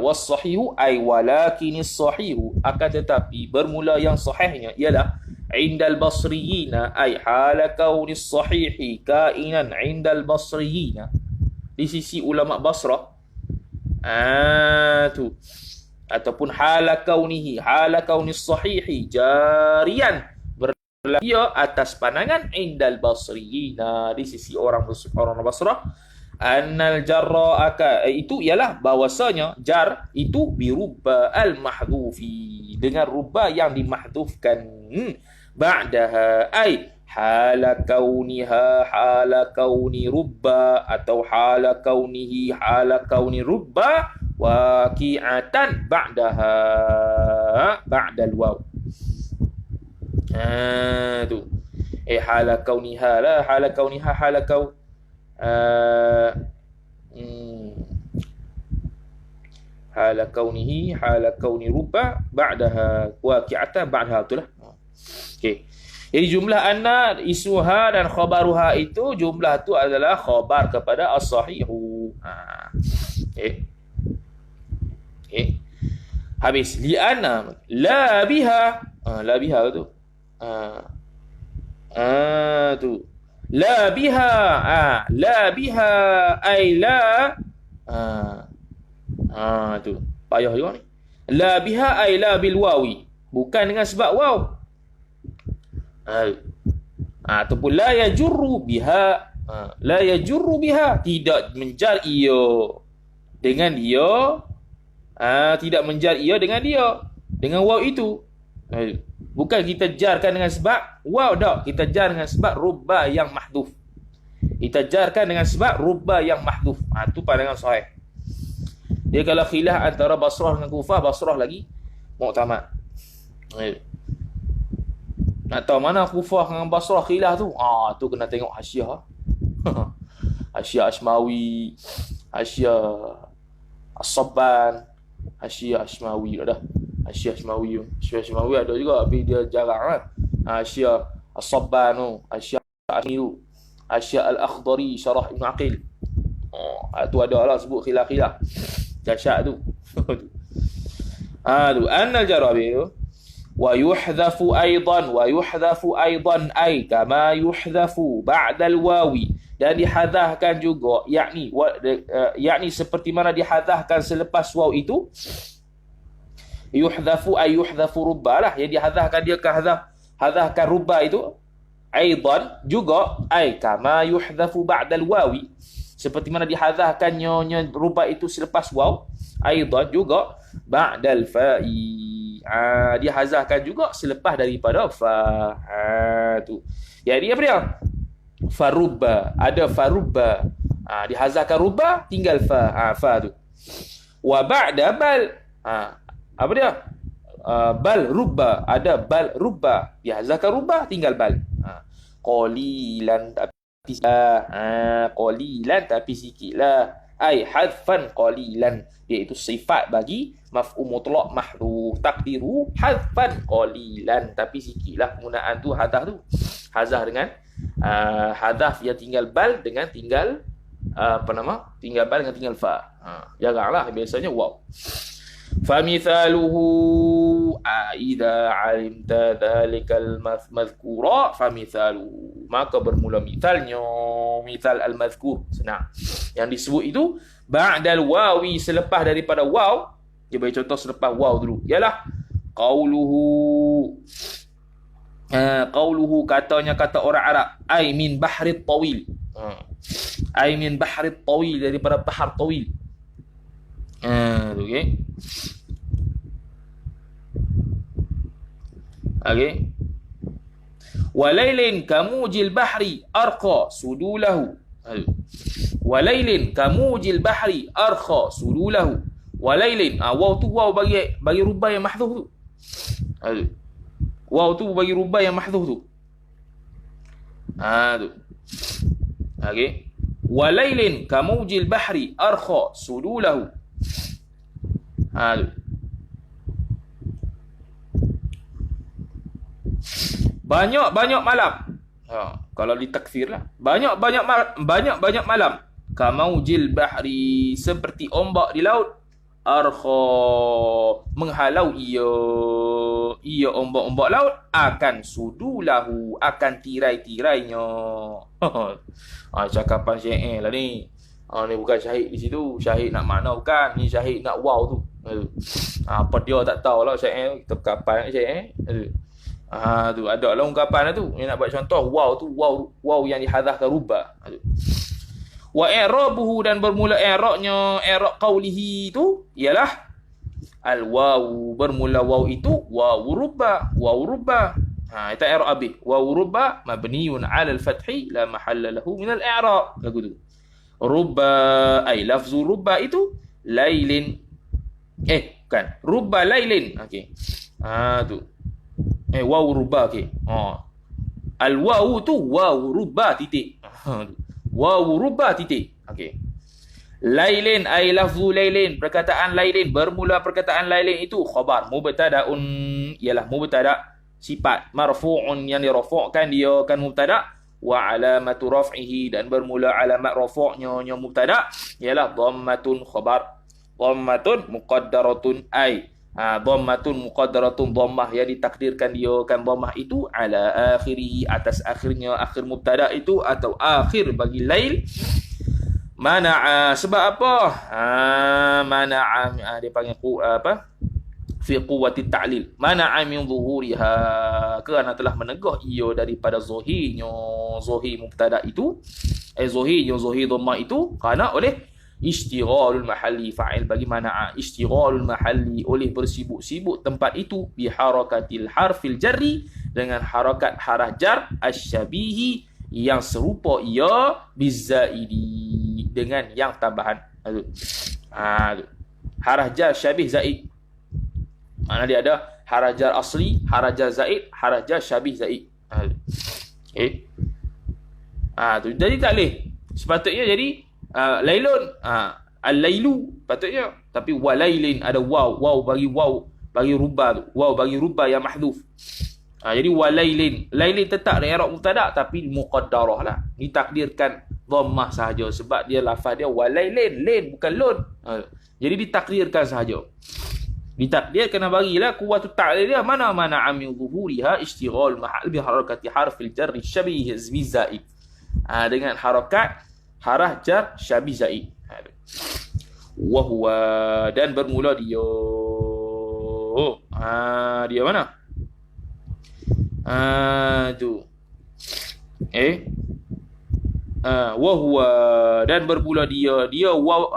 Was-sahihu ay walakinis sahihu, akan tetapi bermula yang sahihnya ialah indal basriyina ay hala kaunis sahihi kainan indal basriyina, di sisi ulama Basrah. Tu. Ataupun hala kaunihi, hala kaunis sahihi jarian, berlaku atas pandangan indal basriyina, di sisi orang Basrah. Annal jarra itu ialah bahwasanya jar itu birubba al-mahdhufi, dengan rubba yang dimahdhufkan. Ba'daha ay hala kauniha hala kauni rubba, atau hala kaunihi hala kauni rubba waqi'atan ba'daha ba'dal waw. Tu. Hala kauniha la hala kauniha hala kaun hala kaunihi hala kauni rubba ba'daha waqi'atan ba'daha, itulah. Okey. Jadi jumlah anna, isuha dan khabaruha itu jumlah tu adalah khabar kepada as-sahihu. Habis li'anna la biha. La biha tu. Tu. La biha. La biha ay la. Tu. Payah juga ni. La biha ay la bil wawi. Bukan dengan sebab waw. Ataupun la yajurru biha. La yajurru biha, tidak menjar ia dengan dia. Tidak menjar ia dengan dia, dengan waw itu. Bukan kita jarkan dengan sebab waw, dak. Kita jar dengan sebab rubba yang mahdhuf. Kita jarkan dengan sebab rubba yang mahdhuf. Itu pandangan sahih. Dia kalau khilaf antara Basrah dengan Kufah, Basrah lagi muktamad. Nak tahu mana Kufah dengan Basrah khilaf tu? Tu kena tengok Hasyiah. Hasyiah Asmawi, Hasyiah As-Sabban, Hasyiah Asmawi dah. Hasyiah Asmawi ada juga tapi dia jarang kan. Hasyiah As-Sabban tu, Hasyiah Asmiru, Hasyiah Al-Akhdari Syarah Ibn Aqil. Tu ada lah sebut khilaf-khilaf. Dahsyat tu. Tu Annal Jarabi tu ويحذف أيضا أي كما يحذف بعد الواو, dan dihadahkan juga yakni seperti mana dihadahkan selepas waw itu. Yuhdhafu ay yuhdhafu rubba lah, yang dihadahkan dia ke hadahkan rubba itu. Aidan juga ay kama yuhdhafu ba'dal wawi, seperti mana dihadahkan nyonya rubba itu selepas waw. Aidan juga ba'dal fa'i, dia hazahkan juga selepas daripada fa. Tu. Jadi apa dia? Farubba, ada farubba. Dihazahkan rubba tinggal fa. Fa tu. Wa ba'da bal. Apa dia? Bal rubba, ada bal rubba. Dihazahkan rubba tinggal bal. Qalilan tapi qalilan tapi sikitlah. Ai hadfan qalilan, iaitu sifat bagi maf'ul mutlaq mahdhuf, takdiru hadfan qalilan, tapi sikitlah penggunaan tu hadah tu. Hazah dengan hadaf yang tinggal bal dengan tinggal tinggal bal dengan tinggal fa. Jaranglah, biasanya waw. Famithaluhu idza alimta dhalikal madhkura famithaluhu, maka bermula mithalnya, mithal al-madhkur, senang. Yang disebut itu ba'dal wawi, selepas daripada waw. Dia bagi contoh selepas waw dulu. Ialah qauluhu, katanya kata orang Arab, ay min bahrit tawil. Ay min bahrit tawil, daripada bahar tawil. Okey. Okey. Walailin kamujil bahri arqa sudulahu. Walailin kamujil bahri arqa sudulahu. Walailin, waw tu waw bagi rubah yang mahdhuf tu. Waw tu bagi rubah yang mahdhuf tu. Tu. Okey. Walailin kamujil bahri arqa sudulahu. Banyak-banyak malam. Kalau ditakfir lah. Banyak-banyak malam. Kamaujil bahri, seperti ombak di laut. Arkha, menghalau ia ombak-ombak laut, akan sudulahu, akan tirai-tirainya. Cakapan syair lah ni. Ni bukan syahid di situ. Syahid nak makna bukan. Ni syahid nak wow tu. Apa dia tak tahulah syair. Kita kapan syair. Tu ada lah ungkapan tu. Yang nak buat contoh wow tu, wow yang dihadahkan rubah. Wa i'rabuhu, dan bermula i'rabnya, i'rab qaulihi tu ialah al waw, bermula waw itu waw rubba. Itu i'rab abi. Waw rubba mabniun 'ala al-fathi la mahalla lahu min al-i'rab. Lagu tu. Rubba ay lafzu rubba itu lailin. Bukan. Rubba lailin. Okey. Tu. Waw rubba, okey. Al waw tu waw rubba titik. Waw rubba titik. Okey. Lailin ay lafzu lailin, perkataan lailin, bermula perkataan lailin itu khabar mubtadaun, ialah mubtada, sifat marfu'un yang dirafa'kan dia kan mubtada. Wa alamatu raf'ihi, dan bermula alamat rafa'nya mubtada ialah dhammatun khabar. Dhammatun muqaddaratun ay dhammatun muqaddaratun, dhammah yang ditakdirkan dia kan dhammah itu ala akhiri, atas akhirnya, akhir mubtada itu atau akhir bagi lail. Mana'a, sebab apa? Mana'a dia panggil apa? Fi quwwati ta'lil. Mana'a min zuhuriha, kerana telah menegah ia daripada zahirnya, zahir mubtada itu, zahir dhammah itu, kerana oleh istighalul mahalli, fa'il bagi mana'a, istighalul mahalli, oleh bersibuk-sibuk tempat itu, bi harakatil harfil jarri, dengan harakat harah jar asyabihi, yang serupa ia, bizaidi, dengan yang tambahan. Harah jar syabih zaid, makna dia ada harah jar asli, harah jar zaid, harah jar syabih zaid. Okey. Tu jadi tak boleh. Sepatutnya jadi lailun, al-lailu patutnya, tapi walailin ada waw bagi rubba tu. Waw bagi rubba yang mahdhuf. Jadi walailin. Lailin tetap dalam i'rab mubtada tapi muqaddarah lah. Ditakdirkan dhammah sahaja sebab dia lafaz dia walailin, lain bukan lun. Jadi ditakdirkan sahaja. Ditakdir kena bagilah kuwatut ta'lil dia mana min zuhuriha istighal mahal bi harakati harfil jar syabih zaid. Dengan harakat harah jar syabih zaid. Wa huwa, dan bermula dia. Dia mana? Tu. Wa huwa, dan bermula dia waw,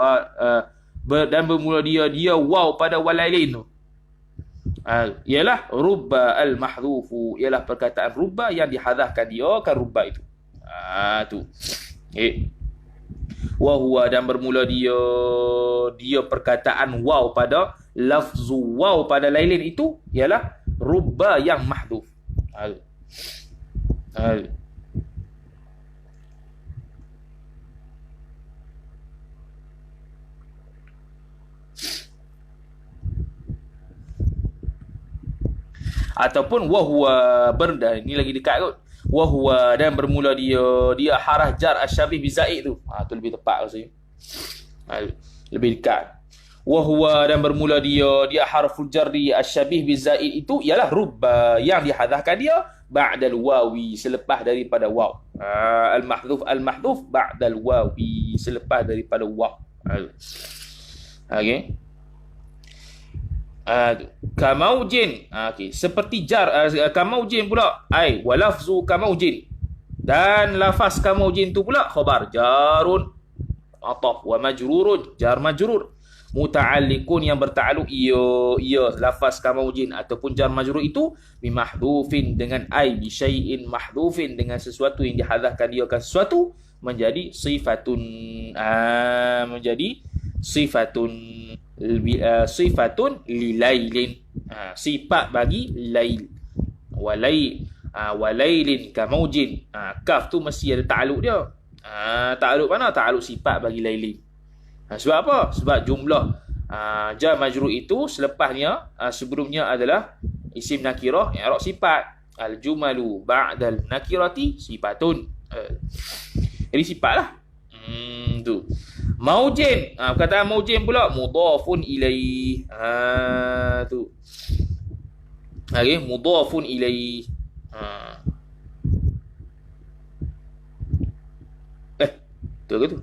dan bermula dia waw pada walailin tu. Ialah rubba al-mahdhufu, ialah perkataan rubba yang dihadahkan dia kan rubba itu. Tu. Wa huwa, dan bermula dia perkataan waw pada lafzu waw pada lailin itu ialah rubba yang mahdhuf. Ataupun wahwa berda, ini lagi dekat kot. Wahwa, dan bermula dia harah jar asyabih bizaid tu. Tu lebih tepat rasanya. Lebih dekat. Wahwa, dan bermula dia harful jarri asyabih bizaid itu ialah rubba yang dihadahkan dia ba'dal wawi, selepas daripada waw. Al-mahdhuf ba'dal wawi, selepas daripada waw. Okey. Kamaujin, seperti jar kamaujin pula, walafzu kamaujin, dan lafaz kamaujin tu pula khabar jarun ataf wa majrurun, jar majrur, muta'alliqun, yang bertakluk ia lafaz kamaujin ataupun jar majrur itu bimahdhufin, dengan bi syai'in mahdhufin, dengan sesuatu yang dihadahkan dia kan sesuatu, menjadi sifatun, menjadi sifatun lilailin, sifat bagi lail. Walailin kamaujin, kaf tu mesti ada ta'aluk dia. Ta'aluk mana? Ta'aluk sifat bagi lailin. Sebab apa? Sebab jumlah jar majrur itu selepasnya, sebelumnya adalah isim nakirah i'rab sifat. Al-jumalu ba'dal nakirati sifatun. Jadi sifatlah. Tu. Maujin, perkataan maujin pula mudhafun ilaih. Tu. Okey, mudhafun ilaih. Tu ke tu?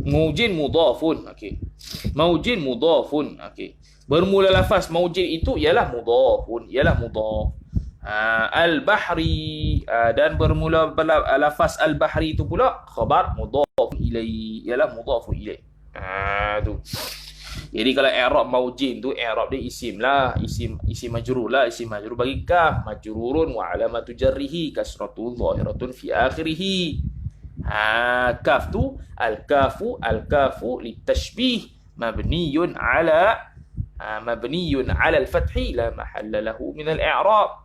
Maujin mudhafun. Okey. Maujin mudhafun. Okey. Bermula lafaz maujin itu ialah mudhafun, ialah mudhaf. Al-bahri, dan bermula lafaz al-bahri itu pula khabar mudhaf ilaih, ialah mudhaf ilaih. Tu. Jadi kalau i'rab maujin tu i'rab dia isim lah, isim majrur lah, isim majrur bagi kaf, majrurun wa alamatu jarrihi kasratun zahiratun fi akhirih. Kaf tu al-kafu litashbih mabniyun ala al-fathi la mahalla lahu min al-i'rab.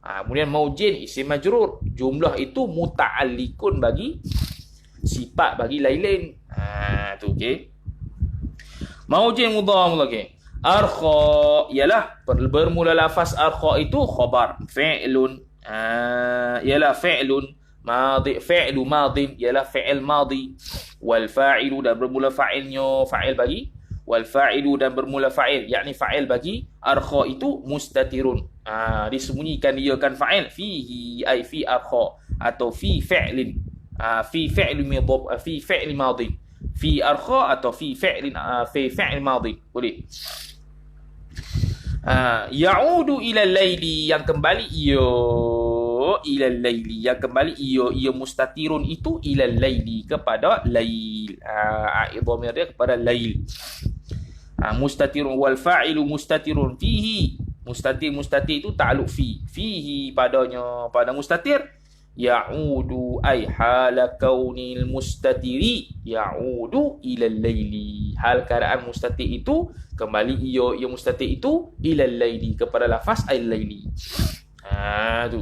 Kemudian maujin isim majrur, jumlah itu muta'alliqun bagi sifat bagi lailin. Tu okey. Maujin mudhaf lagi. Arkha ialah bermula lafaz arkha itu khabar fi'lun, ialah fi'lun madhi, fi'lu madin ialah fi'il madhi, wal fa'ilu, dan bermula fa'ilnya fa'il bagi, wal fa'ilu, dan bermula fa'il yakni fa'il bagi arkha itu mustatirun, disembunyikan dia kan fa'il, fihi ay fi arkha, atau fi fi'lin, fi fi'li madhi, fi fi'li madhi, fi arkha, atau fi fi'lin, fi fi'l madhi boleh. Ya'udu ila al-laili, yang kembali ila al-laili, yang kembali ia mustatirun itu ila al-laili, kepada lail, dhamir dia kepada lail. Mustatirun wal fa'ilu mustatirun fihi, mustatir itu ta'alluq fihi padanya, pada mustatir. Ya'udu ay hala kaunil mustatiri ya'udu ila al-laili, hal keadaan mustatir itu kembali ia mustatir itu ilal laili kepada lafaz al-laili. Tu.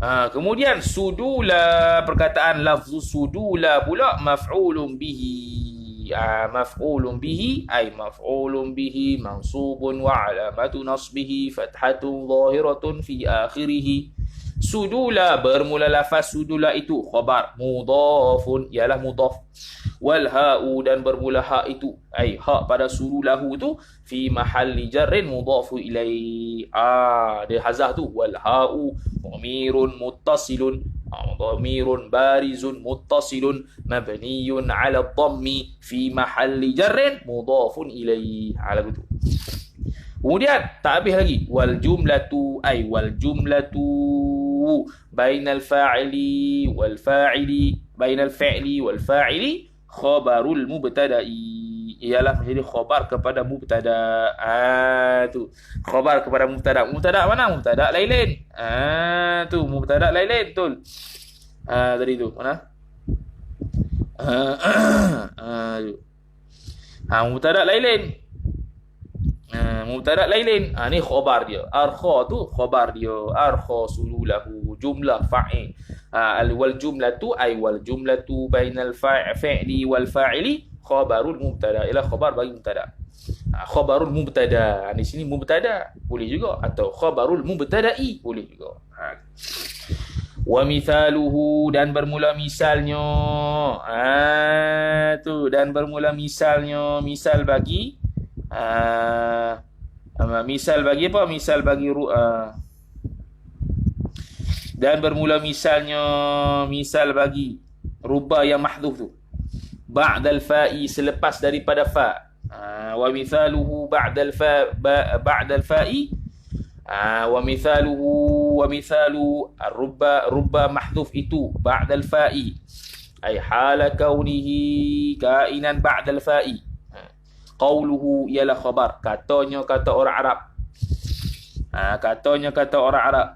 Kemudian sudula, perkataan lafzu sudula pula maf'ulun bihi. Maf'ulun bihi ay maf'ulun bihi mansubun wa alamatu nasbihi fathatun zahiratun fi akhirih. Sudula bermula lafaz sudula itu khabar mudhafun ialah mudhaf, wal ha'u dan bermula ha itu ai ha pada sudulahu tu fi mahalli jarrin mudhafu ilai. Dia hazah tu wal ha'u dhamirun muttasilun dhamirun barizun muttasilun mabniyun ala dhammi fi mahalli jarrin mudhafun ilai. Lagu tu. Kemudian tak habis lagi wal jumlatu ay wal jumlatu bainal fa'ili wal fa'ili bainal fi'li wal fa'ili khabarul mubtada'i ialah menjadi khabar kepada mubtada. Tu khabar kepada mubtada. Mubtada mana? Mubtada lain-lain. Tu mubtada lain-lain betul. Tadi tu mana? Mubtada lain-lain. Mubtada lain-lain. Ni khabar dia. Arkha tu khabar dia. Arkha sululahu jumlah fa'il. Wal jumlatu ay wal jumlatu bainal fa'ili wal fa'ili khabarul mubtada. Ialah khabar bagi mubtada. Khabarul mubtada. Di sini mubtada boleh juga atau khabarul mubtada'i boleh juga. Wa mithaluhu dan bermula misalnya. Tu dan bermula misalnya, misal bagi misal bagi apa? Misal bagi dan bermula misalnya, misal bagi rubba yang mahdhuf tu ba'dal fa'i selepas daripada fa. Wa mithaluhu ba'dal fa'i wa mithalu rubba mahdhuf itu ba'dal fa'i ay hala kaunihi kainan ba'dal fa'i. Qauluhu ialah khabar, katanya kata orang Arab. Katanya kata orang Arab.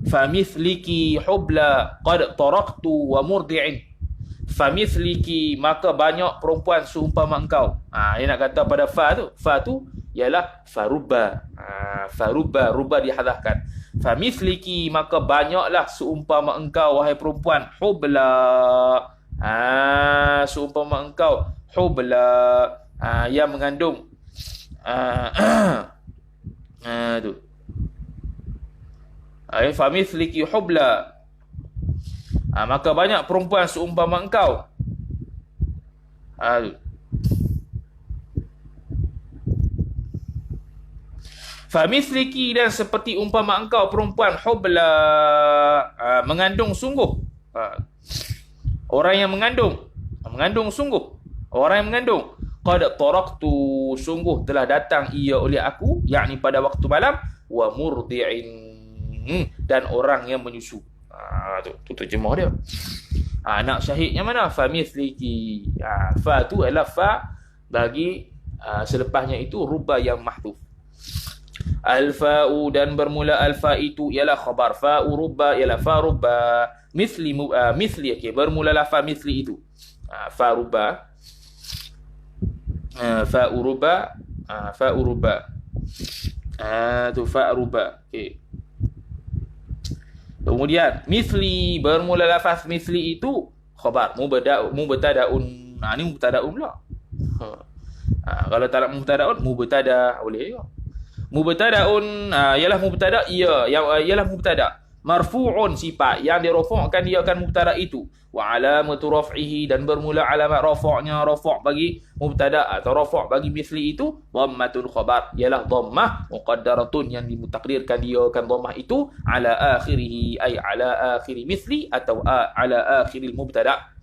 Famithliki hubla qad taraktu wa murdi'in. Famithliki maka banyak perempuan seumpama engkau. Dia nak kata pada fa tu ialah farubba. Rubba dihadahkan. Famithliki maka banyaklah seumpama engkau wahai perempuan hubla. Seumpama engkau hubla yang mengandung tu famithliki hubla maka banyak perempuan seumpama engkau. Famithliki dan seperti umpama engkau perempuan hubla mengandung sungguh. Orang yang mengandung sungguh. Orang yang mengandung. Qad taraktu sungguh telah datang ia oleh aku, yakni pada waktu malam, wa murdi'in dan orang yang menyusu. Tu terjemah dia. Nak syahidnya mana? Famithliki. Fa tu adalah fa bagi selepasnya itu rubba yang mahdhuf. Al-fa'u dan bermula al-fa itu ialah khabar. Fa'u rubba ialah fa rubba. Mithli bermula fa mithli itu. Fa rubba. Fa'uruba tu fa'ruba. Kemudian mithli bermula lafaz mithli itu khabar mubtadaun. Ni mubtadaun pula. Kalau tak nak mubtadaun mubtada boleh juga. Mubtadaun ialah mubtada ialah mubtada marfu'un sifat yang dirafa'kan dia akan mubtada itu. Wa alamatu raf'ihi dan bermula alamat rafa'nya rafa' bagi mubtada atau rafa' bagi mithli itu dhammatul khabar ialah dhammah muqaddaratun yang dimutakdirkan dia akan dhammah itu ala akhirih ay ala akhiri mithli atau ala akhiril mubtada.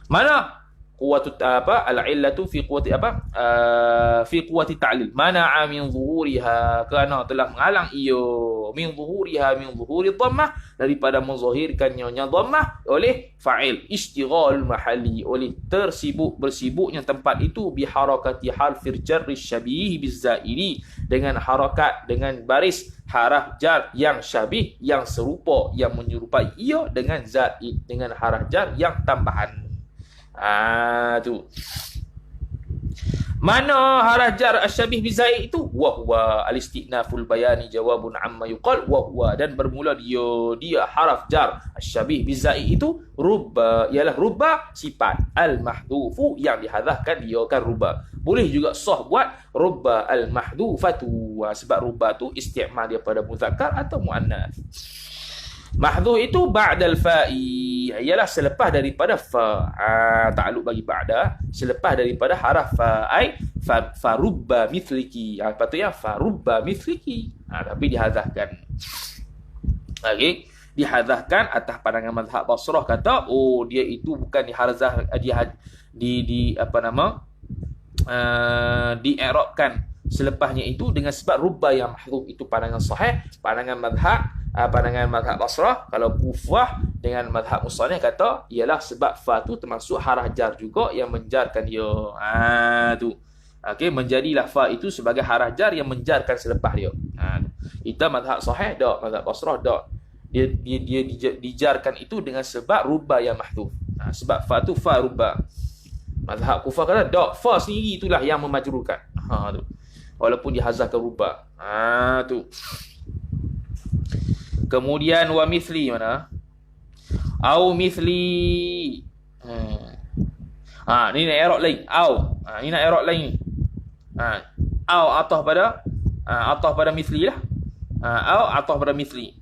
Mana quwwatu al-illatu fi quwwati fi quwwati ta'lil mana'a min zuhuriha kerana telah menghalang ia min zuhuri dhammah daripada menzahirkannya dhammah oleh fa'il ishtighal mahalli oleh bersibuknya tempat itu bi harakati harfir jarri syabih bizaidi dengan harakat dengan baris haraf jar yang syabih yang serupa yang menyerupai ia dengan zaid dengan haraf jar yang tambahan. Tu. Mana haraf jar asyabih bizaid itu? Wa huwa al-istinaful bayani jawabun amma yuqal wa huwa, dan bermula dia haraf jar asyabih bizaid itu rubba, ialah rubba sifat al-mahdhufu yang dihadzafkan dia kan rubba. Boleh juga sah buat rubba al-mahdhufatu, sebab rubba tu isti'mal dia pada muzakkar atau muannas. Mahdhuf itu ba'dal fa'i, ialah selepas daripada fa. Ta'alluq bagi ba'da, selepas daripada haraf fa, ai fa rubba mithliki. Patutnya fa rubba mithliki. Tapi dihadzafkan. Okey, dihadzafkan atas pandangan mazhab Basrah, kata dia itu bukan dihadzaf, di apa nama, di-i'rabkan selepasnya itu dengan sebab rubba yang mahdhuf. Itu pandangan sahih, pandangan mazhab Basrah. Kalau Kufah dengan mazhab Musannif kata ialah sebab fa tu termasuk haraf jar juga yang menjarkan dia. Tu. Okey, menjadilah fa itu sebagai haraf jar yang menjarkan selepas dia. Kita mazhab sahih dak, mazhab Basrah dak. Dia dijarkan itu dengan sebab rubba yang mahdhuf. Sebab fa tu fa rubba. Mazhab Kufah kata dak, fa sendiri itulah yang memajrurkan. Tu. Walaupun dihazafkan rubba. Tu. Kemudian wa mithli mana? Au mithli. Ni nak i'rab lain. Au. Ni nak i'rab lain. Au atah pada mithli lah. Au atah pada mithli.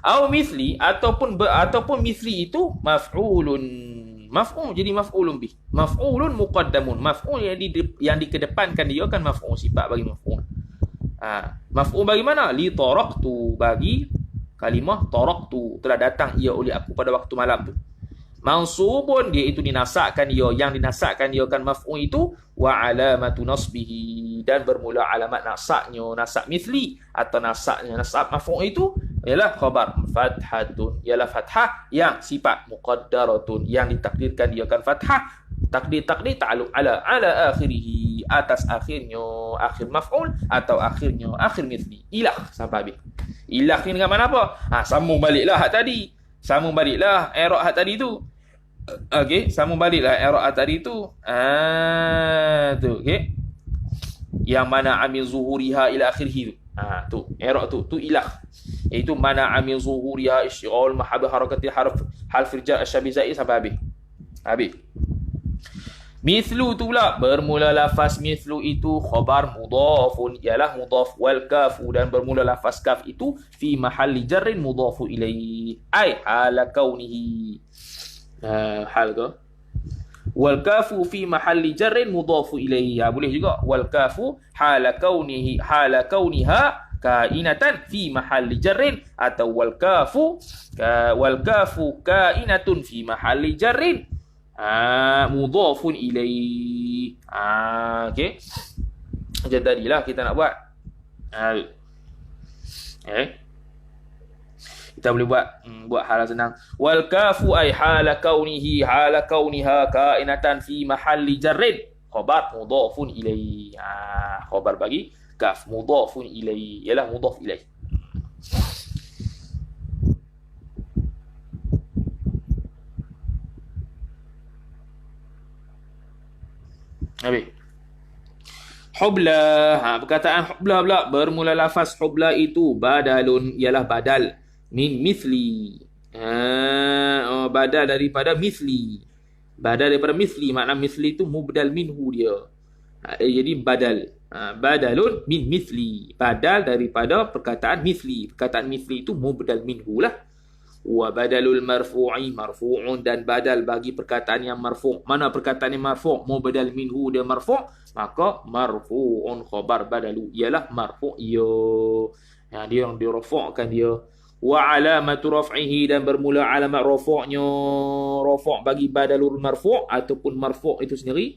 Au mithli ataupun mithli itu maf'ulun. Maf'ul jadi maf'ulun bih. Maf'ulun muqaddamun. Maf'ul yang dikedepankan dia kan maf'ul, sifat bagi maf'ul. Maf'ul bagi mana? Li taraktu, bagi kalimah taraktu, telah datang ia oleh aku pada waktu malam tu. Mansubun, dia itu dinasakkan dia, yang dinasakkan dia kan maf'ul itu, wa alamatu nasbihi, dan bermula alamat nasaknya, nasak mithli atau nasaknya nasab maf'ul itu ialah khabar fathatun, ialah fathah yang sifat muqaddaratun, yang ditakdirkan dia kan fathah. Takdir ta'alluq ala akhirih, atas akhirnya, akhir maf'ul atau akhirnya akhir mithli. Ilah sampai habis. Ilah ni dengan mana apa? Sambung baliklah hak tadi. Sambung baliklah i'rab hak tadi tu. Okey, sambung baliklah i'rab hak tadi tu. Tu, okey. Yang mana amil zuhuriha ila akhirih tu. Tu, i'rab tu ilah. Iaitu mana amil zuhuriha isyghal mahabah harakatil harf jar asyabih zaid sampai habis. Habis. Mithlu tu pula, bermula lafaz mithlu itu khabar mudhafun, ialah mudhaf, wal kafu, dan bermula lafaz kaf itu fi mahalli jarrin mudhafu ilaihi, ai hala kaunihi. Hal ke? Wal kafu fi mahalli jarrin mudhafu ilaihi. Boleh juga wal kafu hala kauniha kainatan fi mahalli jarrin, atau wal kafu kainatun fi mahalli jarrin mudhafun ilaihi. Okey. Macam tadilah kita nak buat. Kita boleh buat hal senang. Wal kafu ay hala kauniha kainatan fi mahalli jarrin, khabar mudhafun ilaihi. Khabar bagi kaf mudhafun ilaihi, ialah mudhaf ilaihi. Habis. Hubla. Perkataan hubla pula, bermula lafaz hubla itu badalun, ialah badal min mithli. Badal daripada mithli. Badal daripada mithli, makna mithli itu mubdal minhu dia. Jadi badal. Badalun min mithli. Badal daripada perkataan mithli. Perkataan mithli itu mubdal minhu lah. Wa badalul marfu'i marfu'un, dan badal bagi perkataan yang marfu'. Mana perkataan yang marfu'? Mubdal minhu dia marfu', maka marfu'un khabar badalu, ialah marfu' dia yang dirafa'kan dia. Wa alamatu raf'ihi, dan bermula alamat rafa'nya, rafa' bagi badalul marfu' ataupun marfu' itu sendiri.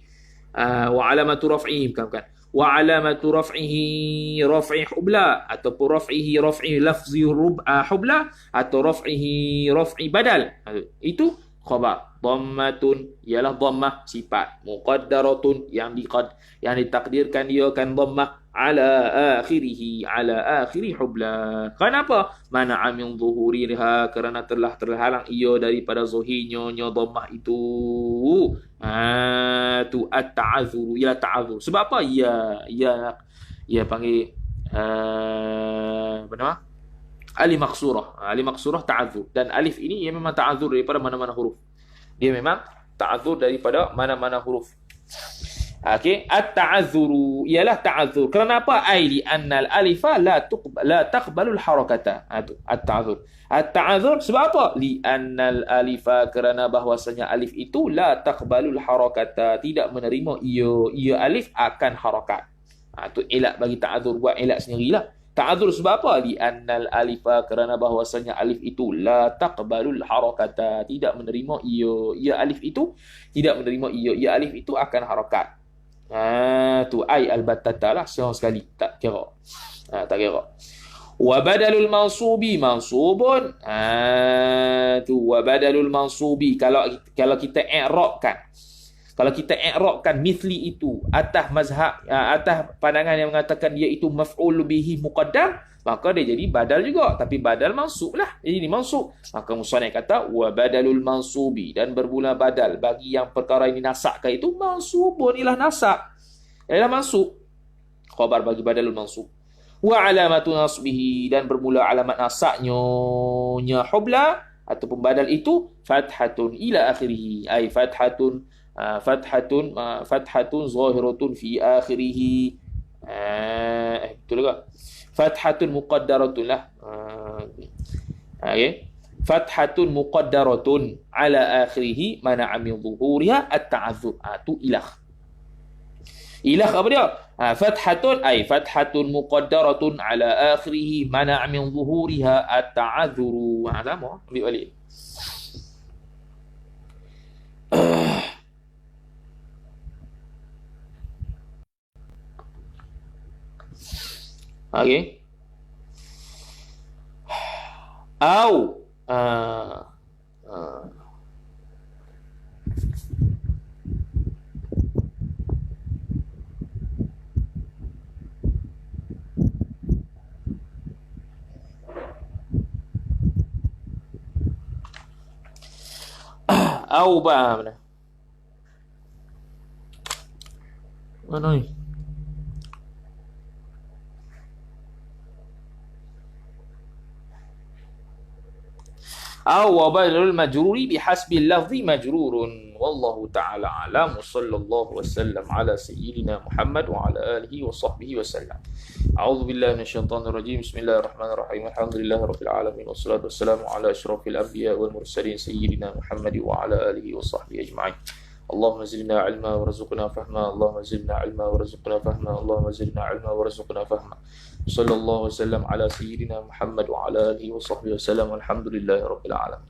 Wa alamatu raf'ihi, bukan. Wa alamatu raf'ihi raf'i hubla, ataupun raf'i lafzi hubla, atau raf'ihi raf'i badal. Itu khabar. Dhammatun, ialah dhammah sifat. Muqaddaratun, yang ditakdirkan dia kan dhammah ala akhiri hubla. Kenapa? Mana'a min zuhuriha, kerana telah terhalang ia daripada zuhirnya dhammah itu. Tu at-ta'adzuru, ialah ta'adzur. Sebab apa? Ia panggil apa nama? Alif maksurah. Alif maksurah ta'adzur. Dan alif ini ia memang ta'adzur daripada mana-mana huruf. Dia memang ta'adzur daripada mana-mana huruf. Okey, at-ta'adzuru ialah ta'adzur. Kenapa? Ai li annal alifa la taqbalul harakata. Tu at-ta'adzur. At-ta'adzur sebab apa? Li annal alifa, kerana bahwasanya alif itu la taqbalul harakata, tidak menerima ia alif akan harakat. Tu elak bagi ta'adzur, buat elak sendirilah. Ta'adzur sebab apa? Li annal alifa, kerana bahwasanya alif itu la taqbalul harakata, tidak menerima ia alif itu tidak menerima ia alif itu akan harakat. Tu ai al-battata lah, sama sekali tak kira. Tak kira. Wa badalul mansubi mansubun. Tu wa badalul mansubi, kalau kita i'rabkan, mithli itu atas mazhab, atas pandangan yang mengatakan dia itu maf'ul bihi muqaddam, maka dia jadi badal juga, tapi badal mansub lah, jadi mansub. Maka musannif kata wa badalul mansubi, dan bermula badal bagi yang perkara ini nasabkan itu mansubun, ialah nasab, ialah mansub, khabar bagi badalul mansub. Wa alamatu nasbihi, dan bermula alamat nasabnya hubla ataupun badal itu fathatun ila akhirih, ay fathatun zahiratun fi akhirih. Betul ke? Fathatun muqaddaratun lah. Okay. Fathatun muqaddaratun ala akhirih mana'a min zuhuriha at-ta'azzur. Tu ilah. Ilah apa dia? Fathatun muqaddaratun ala akhirih mana'a min zuhuriha at-ta'azzur. Sama. Ambil balik. Okay. Au mana? Mana ni? أو وبدل المجرور بحسب اللفظ مجرور والله تعالى أعلم وصلى الله وسلم على سيدنا محمد وعلى آله وصحبه وسلم. أعوذ بالله من الشيطان الرجيم. بسم الله الرحمن الرحيم. الحمد لله رب العالمين والصلاة والسلام على أشرف الأنبياء والمرسلين سيدنا محمد وعلى آله وصحبه أجمعين. اللهم زدنا علما ورزقنا فهما. اللهم زدنا علما ورزقنا فهما. اللهم زدنا علما ورزقنا فهما. صلى الله وسلم على سيدنا محمد وعلى آله وصحبه وسلم والحمد لله رب العالمين.